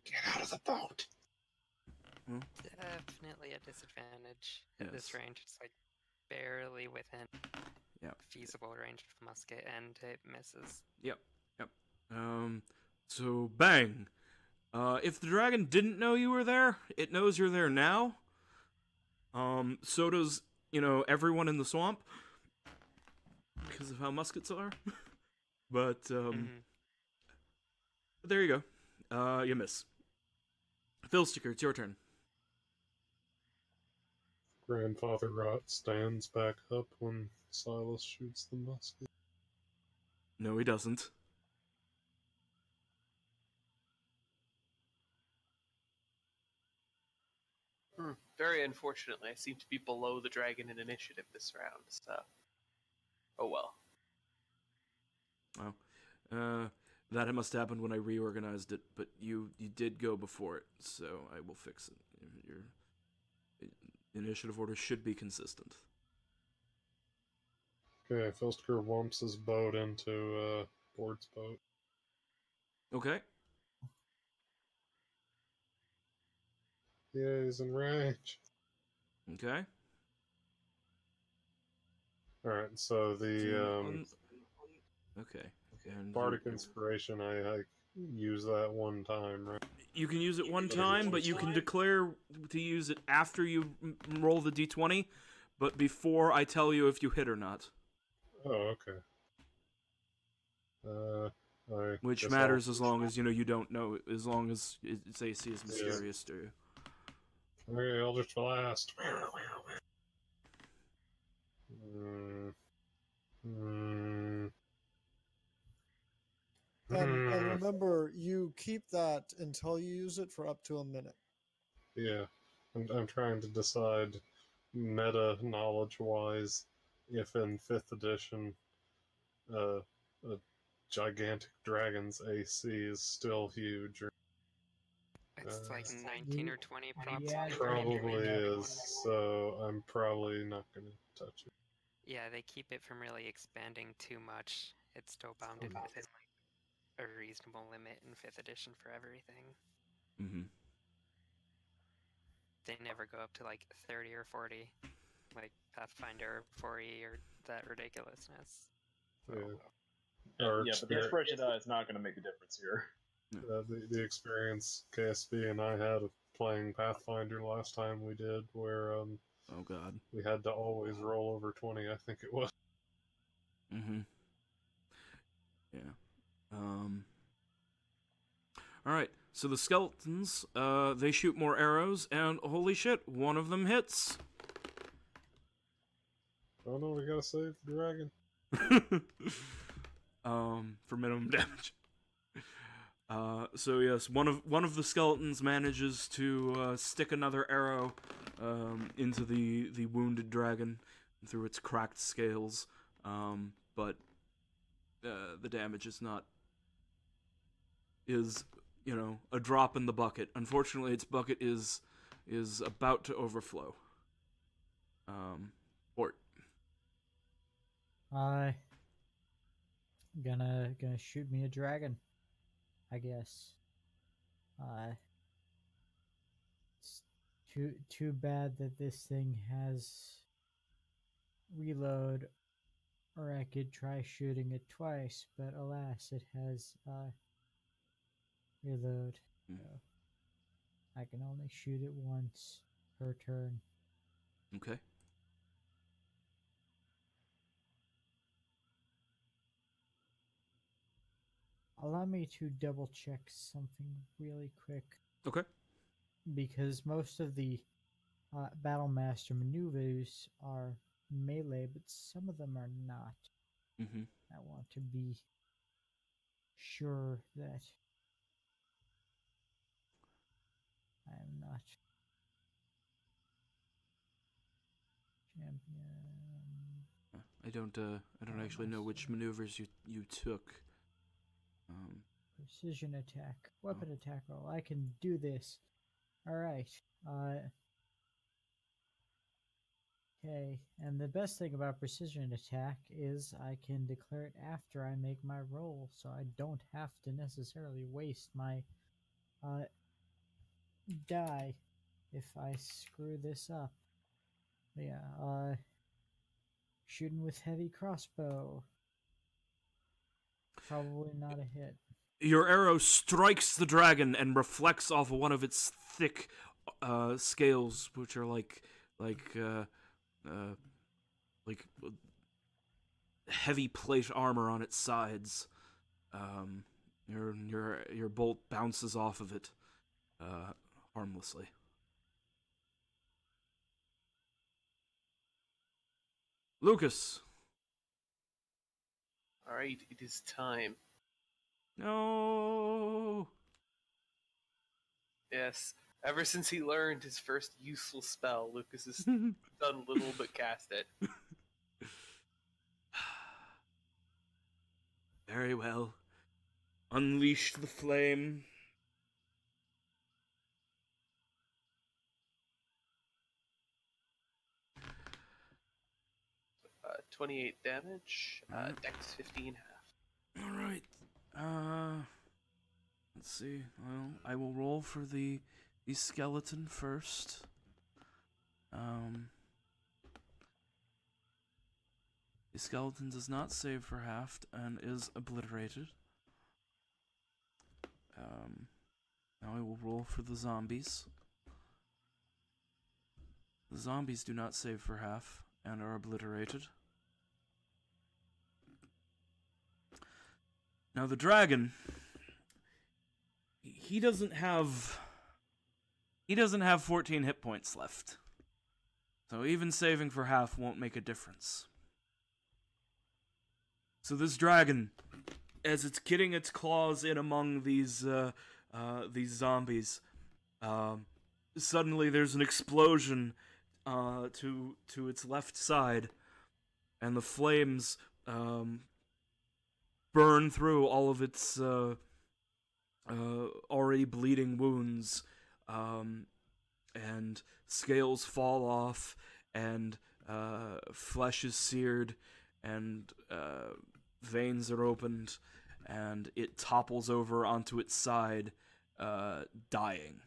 Get out of the boat! Definitely a disadvantage at this range. It's like barely within feasible range of the musket, and it misses. Yep. So bang. If the dragon didn't know you were there, it knows you're there now. So does, everyone in the swamp. Because of how muskets are. But, there you go. You miss. Phil Sticker, it's your turn. Grandfather Rot stands back up when Silas shoots the musket. No, he doesn't. Very unfortunately, I seem to be below the dragon in initiative this round, so... Oh well. Oh. That must have happened when I reorganized it, but you did go before it, so I will fix it. Your initiative order should be consistent. Okay, Filster wumps his boat into Bord's boat. Okay. Yeah, he's in range. Okay. Alright, so the okay. And Bardic Inspiration, I use that one time, right? You can use it one time, but you can declare to use it after you roll the d20, but before I tell you if you hit or not. Oh, okay. Which matters as long as, you don't know, as long as its AC is mysterious to you. Okay, Eldritch Blast. And remember, you keep that until you use it for up to a minute. Yeah, I'm trying to decide, meta knowledge-wise, if in 5th edition, a gigantic dragon's AC is still huge. Or, it's like 19 or 20 probably. Yeah, probably is, so I'm probably not going to touch it. Yeah, they keep it from really expanding too much. It's still bounded within a reasonable limit in 5th edition for everything. Mm-hmm. They never go up to like 30 or 40, like Pathfinder 4E or that ridiculousness. So. Yeah. Our Yeah, but the expression die is not going to make a difference here. the experience KSB and I had of playing Pathfinder last time we did, where Oh god. we had to always roll over 20, I think it was. Mm-hmm. Yeah. Alright, so the skeletons, they shoot more arrows, and holy shit, one of them hits. Oh no, we gotta save the dragon. For minimum damage. So yes, one of the skeletons manages to stick another arrow into the wounded dragon through its cracked scales, but the damage is a drop in the bucket. Unfortunately, its bucket is about to overflow. Port. Gonna shoot me a dragon, I guess. It's too bad that this thing has reload, or I could try shooting it twice, but alas, it has reload. So I can only shoot it once per turn. Okay. Allow me to double check something really quick. Okay. Because most of the Battle Master maneuvers are melee, but some of them are not. Mm-hmm. I want to be sure that I am not champion. I don't actually know which maneuvers you took. Precision attack, weapon attack roll. I can do this. All right. Okay, and the best thing about precision attack is I can declare it after I make my roll, so I don't have to necessarily waste my die if I screw this up. Yeah, shooting with heavy crossbow. Probably not a hit. Your arrow strikes the dragon and reflects off of one of its thick scales, which are like heavy plate armor on its sides. Your bolt bounces off of it harmlessly. Lucas. All right, it is time. No. Yes. Ever since he learned his first useful spell, Lucas has done little but cast it. Very well. Unleash the flame. 28 damage. Dex 15 half. All right. Let's see. Well, I will roll for the skeleton first. The skeleton does not save for half and is obliterated. Now I will roll for the zombies. The zombies do not save for half and are obliterated. Now the dragon, he doesn't have 14 hit points left. So even saving for half won't make a difference. So this dragon, as it's getting its claws in among these zombies, suddenly there's an explosion to its left side, and the flames burn through all of its already bleeding wounds, and scales fall off, and flesh is seared, and veins are opened, and it topples over onto its side, dying.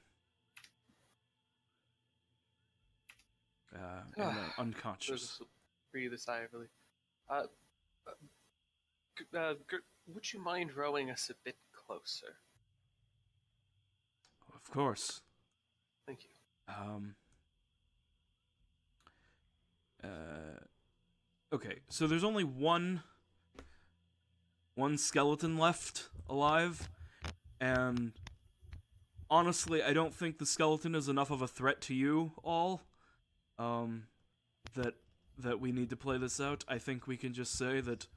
And unconscious. Breathe a sigh of relief. would you mind rowing us a bit closer? Of course. Thank you. Okay, so there's only one skeleton left alive, and honestly, I don't think the skeleton is enough of a threat to you all, that we need to play this out. I think we can just say that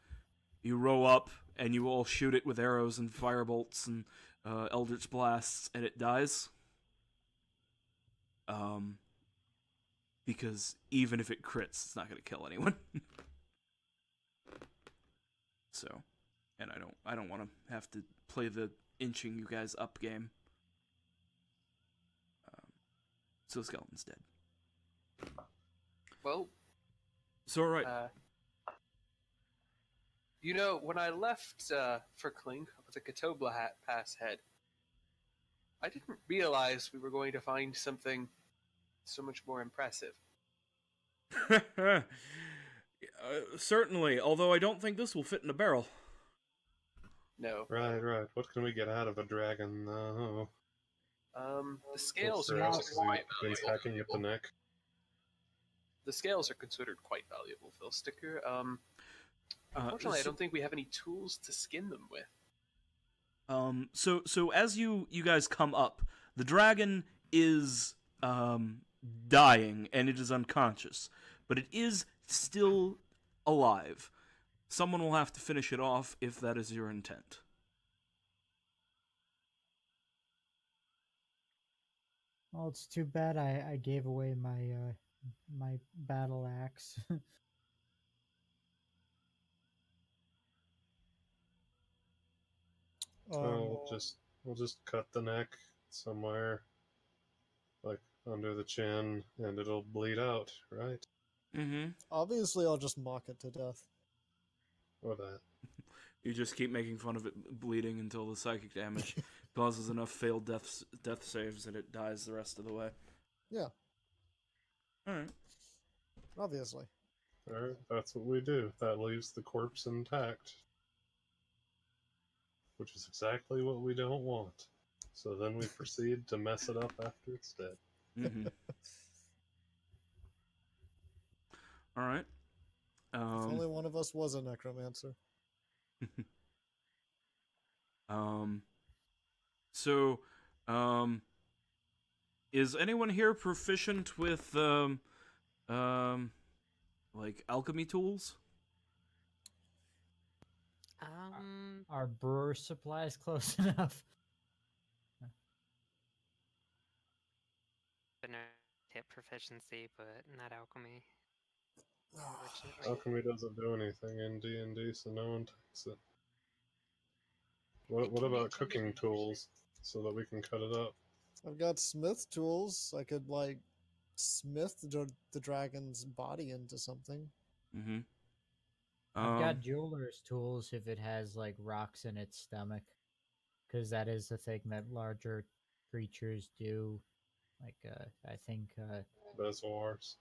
you row up and you all shoot it with arrows and firebolts and eldritch blasts, and it dies. Because even if it crits, it's not going to kill anyone. So, and I don't want to have to play the inching you guys up game. So the skeleton's dead. Well, So alright. You know, when I left for Clink with the Katobla pass head, I didn't realize we were going to find something so much more impressive. Certainly, although I don't think this will fit in a barrel. No. Right. What can we get out of a dragon, though? The scales are Perhaps quite he's valuable. hacking at the neck. The scales are considered quite valuable, Phil Sticker. Unfortunately, I don't think we have any tools to skin them with. So as you guys come up, the dragon is dying and it is unconscious, but it is still alive. Someone will have to finish it off if that is your intent. Well, it's too bad I gave away my my battle axe. So we'll just cut the neck somewhere, like under the chin, and it'll bleed out, right? Mm-hmm. Obviously, I'll just mock it to death. Or that. You just keep making fun of it bleeding until the psychic damage causes enough failed death saves that it dies the rest of the way. Yeah, Alright. obviously. Alright, that's what we do. That leaves the corpse intact. Which is exactly what we don't want. So then we proceed to mess it up after it's dead. Mm-hmm. Alright. If only one of us was a necromancer. So, is anyone here proficient with, like, alchemy tools? Are brewer supplies close enough? But no hit proficiency, but not alchemy. Unfortunately. Alchemy doesn't do anything in D&D, so no one takes it. What about cooking tools, so that we can cut it up? I've got smith tools. I could, like, smith the dragon's body into something. Mm-hmm. I've got jeweler's tools if it has like rocks in its stomach, because that is the thing that larger creatures do. Like I think Bezoars.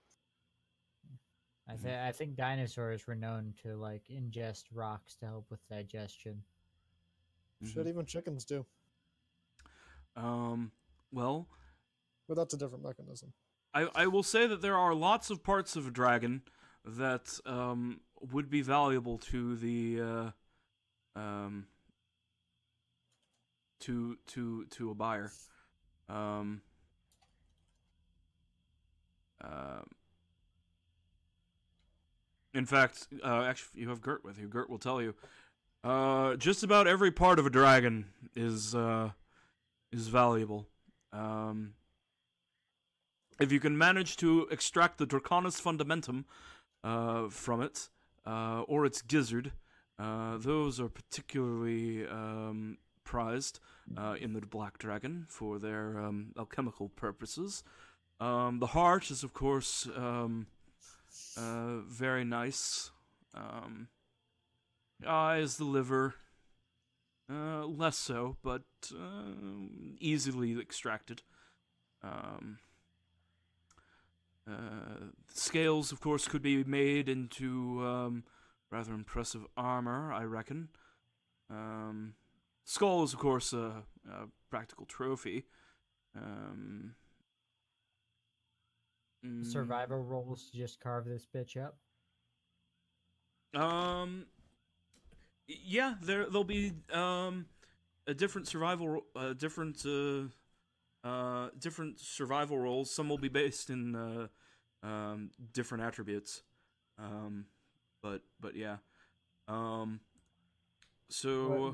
I think dinosaurs were known to like ingest rocks to help with digestion. Shit, even chickens do. Well, But that's a different mechanism. I will say that there are lots of parts of a dragon that would be valuable to the to a buyer. In fact, actually, you have Gert with you. Gert will tell you. Just about every part of a dragon is valuable. If you can manage to extract the Draconis Fundamentum from it, or its gizzard, those are particularly prized in the Black Dragon for their alchemical purposes. The heart is, of course, very nice. Eyes, the liver, less so, but easily extracted. Scales, of course, could be made into rather impressive armor, I reckon. Skull is, of course, a practical trophy. Survival rolls to just carve this bitch up. Yeah, there'll be a different different survival rolls. Some will be based in different attributes. But yeah. So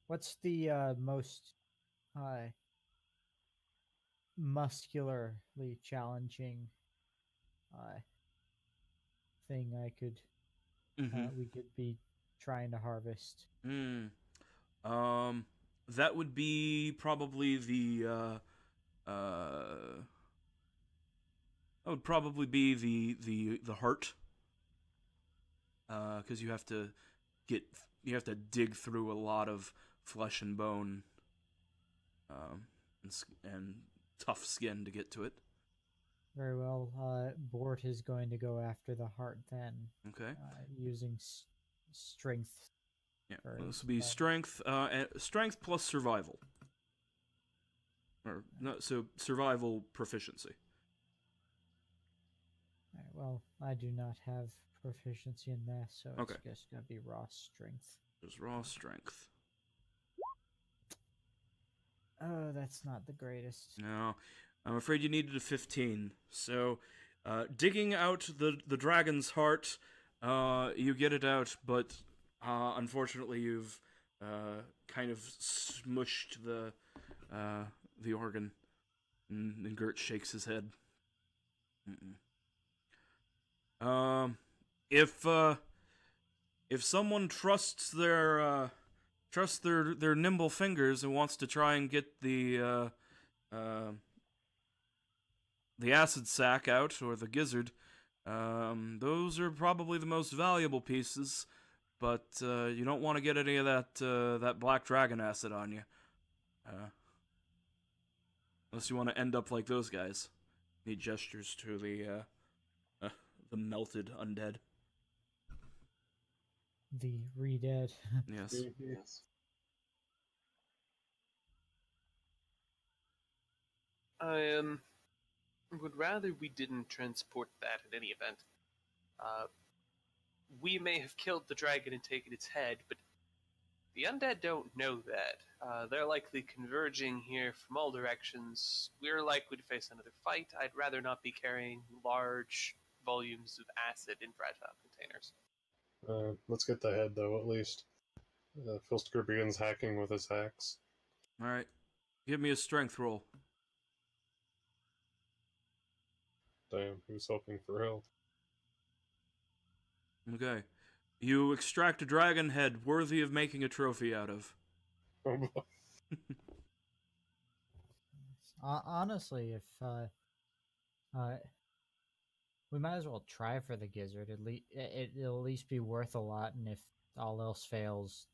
What's the most muscularly challenging thing we could be trying to harvest? That would be probably the heart. Because you have to dig through a lot of flesh and bone, and tough skin to get to it. Very well. Bort is going to go after the heart then. Okay. Using strength. Yeah, this will be strength plus survival. Or no, so survival proficiency. Right, well, I do not have proficiency in that, so it's Okay. just gonna be raw strength. There's raw strength. Oh, that's not the greatest. No, I'm afraid you needed a 15. So, digging out the dragon's heart, you get it out, but unfortunately you've kind of smushed the organ, and Gert shakes his head. If someone trusts their nimble fingers and wants to try and get the acid sac out, or the gizzard, those are probably the most valuable pieces, but you don't want to get any of that black dragon acid on you, unless you want to end up like those guys. He gestures to the melted undead. The re-dead. Yes. Yes. I would rather we didn't transport that in any event. We may have killed the dragon and taken its head, but the undead don't know that. They're likely converging here from all directions. We're likely to face another fight. I'd rather not be carrying large volumes of acid in fragile containers. Let's get the head, though, at least. Filster begins hacking with his axe. Alright. Give me a strength roll. Damn, he was hoping for help. Okay. You extract a dragon head worthy of making a trophy out of. Oh boy. Honestly, if we might as well try for the gizzard. It'll at least be worth a lot, and if all else fails,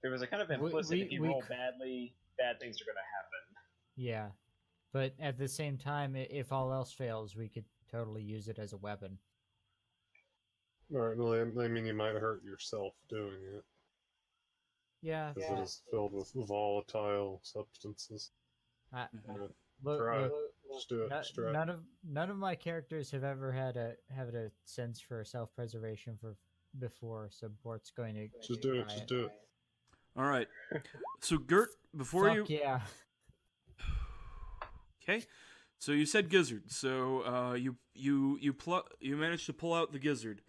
There was a kind of implicit if you roll badly, bad things are going to happen. yeah. But at the same time, if all else fails, we could totally use it as a weapon. Alright, well, I mean, you might hurt yourself doing it. Yeah. Because it is filled with volatile substances. Look, Just do it. Just try. none of my characters have ever had a sense for self-preservation before, so Bort's going to Just do it. Just do it. Alright. So, Gert, before Fuck yeah. Okay, so you said gizzard. So you managed to pull out the gizzard.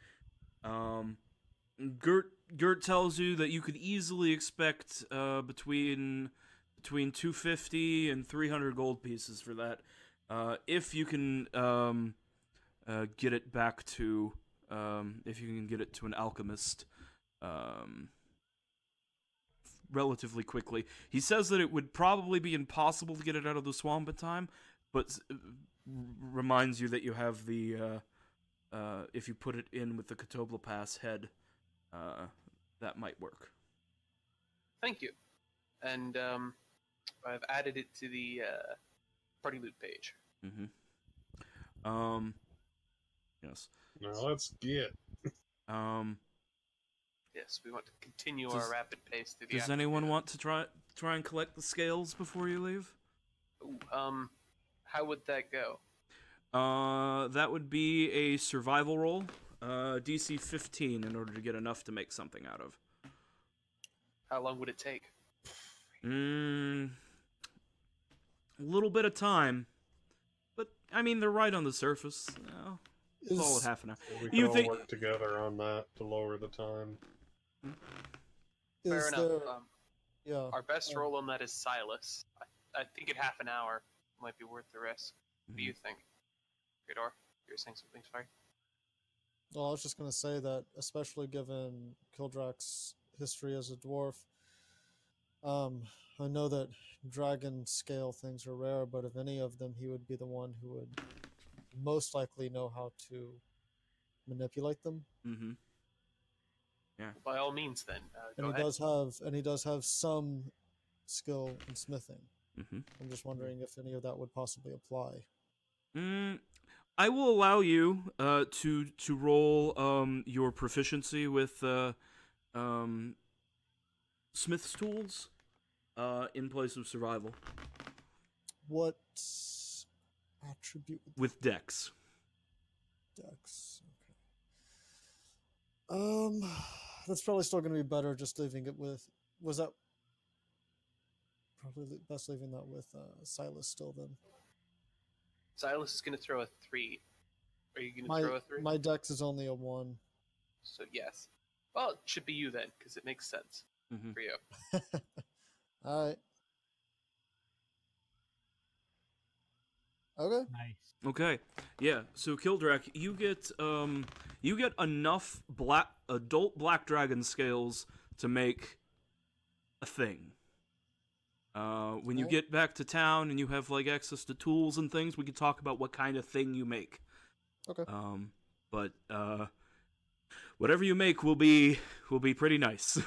Gert tells you that you could easily expect between 250 and 300 gold pieces for that, if you can get it back to if you can get it to an alchemist relatively quickly. He says that it would probably be impossible to get it out of the swamp in time, but reminds you that you have the if you put it in with the Katobla Pass head, that might work. Thank you. And I've added it to the party loot page. Yes. Now let's get. Um, Yes, we want to continue Does- our rapid pace through the does anyone afternoon. want to try and collect the scales before you leave? Ooh, how would that go? That would be a survival roll, DC 15, in order to get enough to make something out of. How long would it take? A little bit of time, but I mean they're right on the surface. Call it half an hour. We can all work together on that to lower the time. Fair Is enough. there, yeah. Our best roll on that is Silas. I think at half an hour might be worth the risk. What do you think? Gridor, you were saying something, sorry? Well, I was just going to say that, especially given Kildrak's history as a dwarf, I know that dragon scale things are rare, but of any of them, he would be the one who would most likely know how to manipulate them. Mm-hmm. Yeah. By all means, then. And Go ahead. he does have some skill in smithing. Mm-hmm. I'm just wondering if any of that would possibly apply. I will allow you to roll your proficiency with smith's tools in place of survival. What attribute? With dex. Dex. Okay. That's probably still going to be better just leaving it with. Was that probably best leaving that with Silas still then? Silas is going to throw a 3. Are you going to throw a 3? My dex is only a 1. So, yes. Well, it should be you then, because it makes sense for you. Alright. Okay. Nice. Okay. Yeah. So Kildrak, you get enough adult black dragon scales to make a thing. When you get back to town and you have like access to tools and things, we can talk about what kind of thing you make. Okay. But whatever you make will be pretty nice.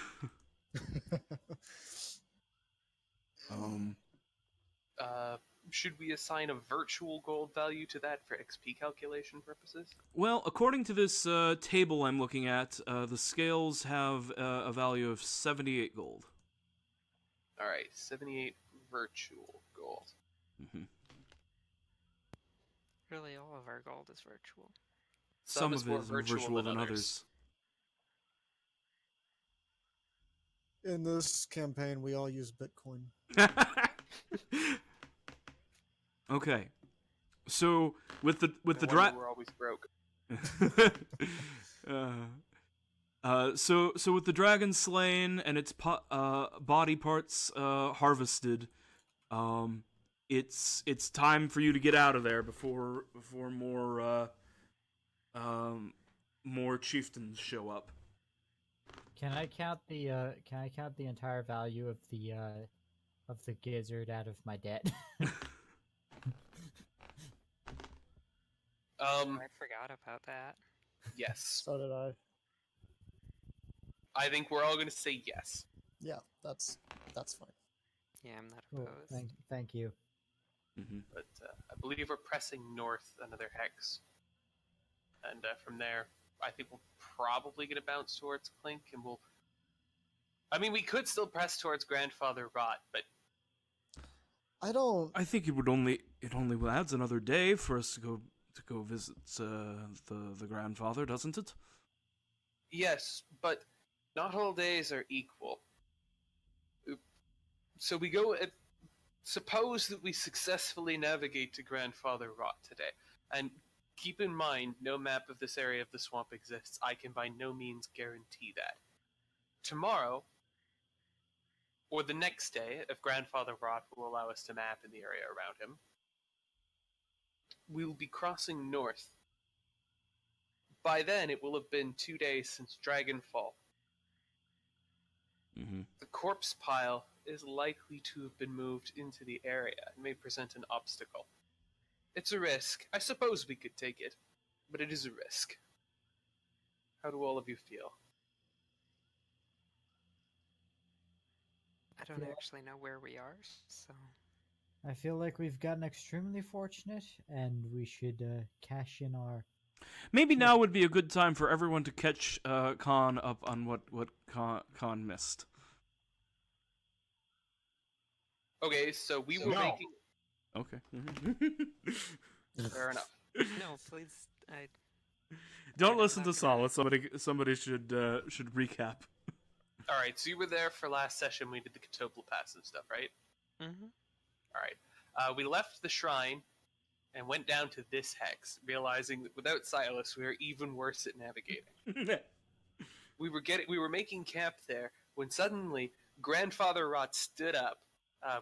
Should we assign a virtual gold value to that for XP calculation purposes? Well, according to this table I'm looking at, the scales have a value of 78 gold. Alright, 78 virtual gold. Mm-hmm. Really, all of our gold is virtual. Some is of more it is more virtual than others. In this campaign, we all use Bitcoin. Okay, so with the we're always broke. So with the dragon slain and its body parts harvested, it's time for you to get out of there before more chieftains show up. Can I count the entire value of the gizzard out of my debt? I forgot about that. Yes. So did I. I think we're all going to say yes. Yeah, that's fine. Yeah, I'm not Cool. opposed. Thank you. Mm-hmm. But I believe we're pressing north another hex. And from there, I think we're probably going to bounce towards Clink, and we could still press towards Grandfather Rot, but I think it only adds another day for us to go visit the grandfather, doesn't it? yes, but not all days are equal. So we go at... Suppose that we successfully navigate to Grandfather Rot today, and keep in mind, no map of this area of the swamp exists. I can by no means guarantee that. Tomorrow, or the next day, if Grandfather Rot will allow us to map in the area around him, we will be crossing north. By then, it will have been 2 days since Dragonfall. Mm-hmm. The corpse pile is likely to have been moved into the area and may present an obstacle. It's a risk. I suppose we could take it, but it is a risk. How do all of you feel? I don't actually know where we are, so... I feel like we've gotten extremely fortunate, and we should cash in our Maybe now would be a good time for everyone to catch Khan up on what Khan missed. Okay, so we were No. making. Okay. Fair enough. No, please. Don't listen to Solid. Somebody should recap. All right, so you were there for last session. We did the Katopla passive stuff, right? Mm-hmm. All right. We left the shrine and went down to this hex, realizing that without Silas, we were even worse at navigating. We were making camp there when suddenly Grandfather Rot stood up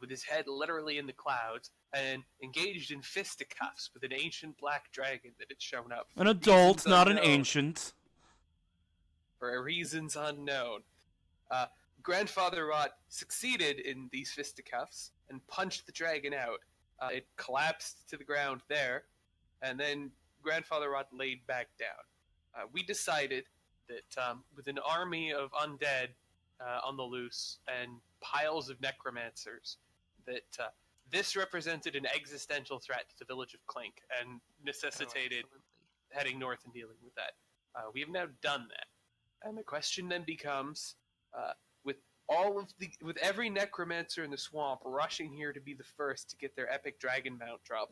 with his head literally in the clouds and engaged in fisticuffs with an ancient black dragon that had shown up. An adult, Reasons not an unknown. ancient. For reasons unknown. Grandfather Rot succeeded in these fisticuffs and punched the dragon out. It collapsed to the ground there, and then Grandfather Rot laid back down. We decided that with an army of undead on the loose and piles of necromancers, that this represented an existential threat to the village of Clink and necessitated heading north and dealing with that. We have now done that, and the question then becomes, with every necromancer in the swamp rushing here to be the first to get their epic dragon mount drop,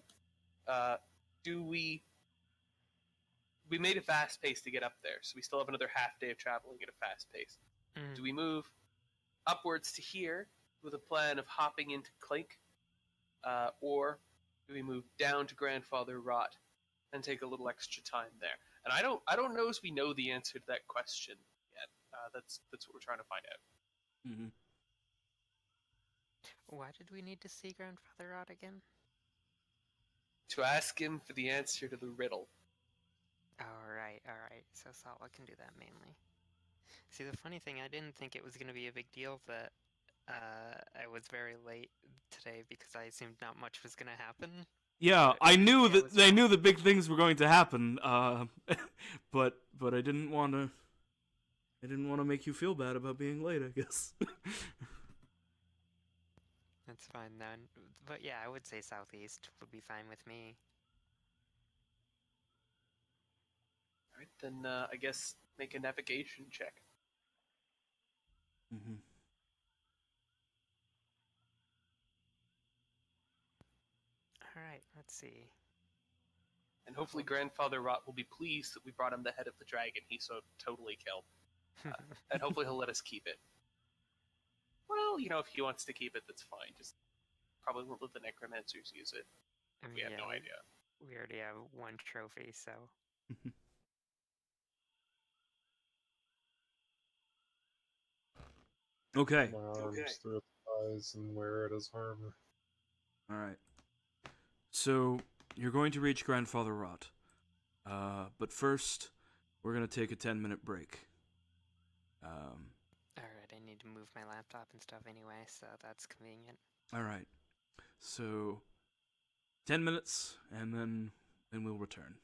we made a fast pace to get up there, so we still have another half day of traveling at a fast pace. Mm. Do we move upwards to here with a plan of hopping into Clink, or do we move down to Grandfather Rot and take a little extra time there? And I don't know if we know the answer to that question yet. That's what we're trying to find out. Mm-hmm. Why did we need to see Grandfather Rot again? To ask him for the answer to the riddle. Alright. So Sala can do that mainly. See, the funny thing, I didn't think it was going to be a big deal that I was very late today because I assumed not much was going to happen. Yeah, I knew Yeah, that what's they wrong? knew that big things were going to happen. But I didn't want to. I didn't want to make you feel bad about being late, I guess. That's fine then. But yeah, I would say southeast would be fine with me. Alright, then I guess make a navigation check. Mm-hmm. Alright, let's see. And hopefully Grandfather Rot will be pleased that we brought him the head of the dragon he so totally killed. And hopefully he'll let us keep it. Well, if he wants to keep it, that's fine. Just probably won't let the necromancers use it. I mean, We have yeah, no idea. We already have one trophy, so. Okay. My arms Okay. through its eyes and wear it as armor. All right. So you're going to reach Grandfather Rot, but first we're gonna take a 10-minute break. Alright, I need to move my laptop and stuff anyway, so that's convenient. All right. So 10 minutes, and then we'll return.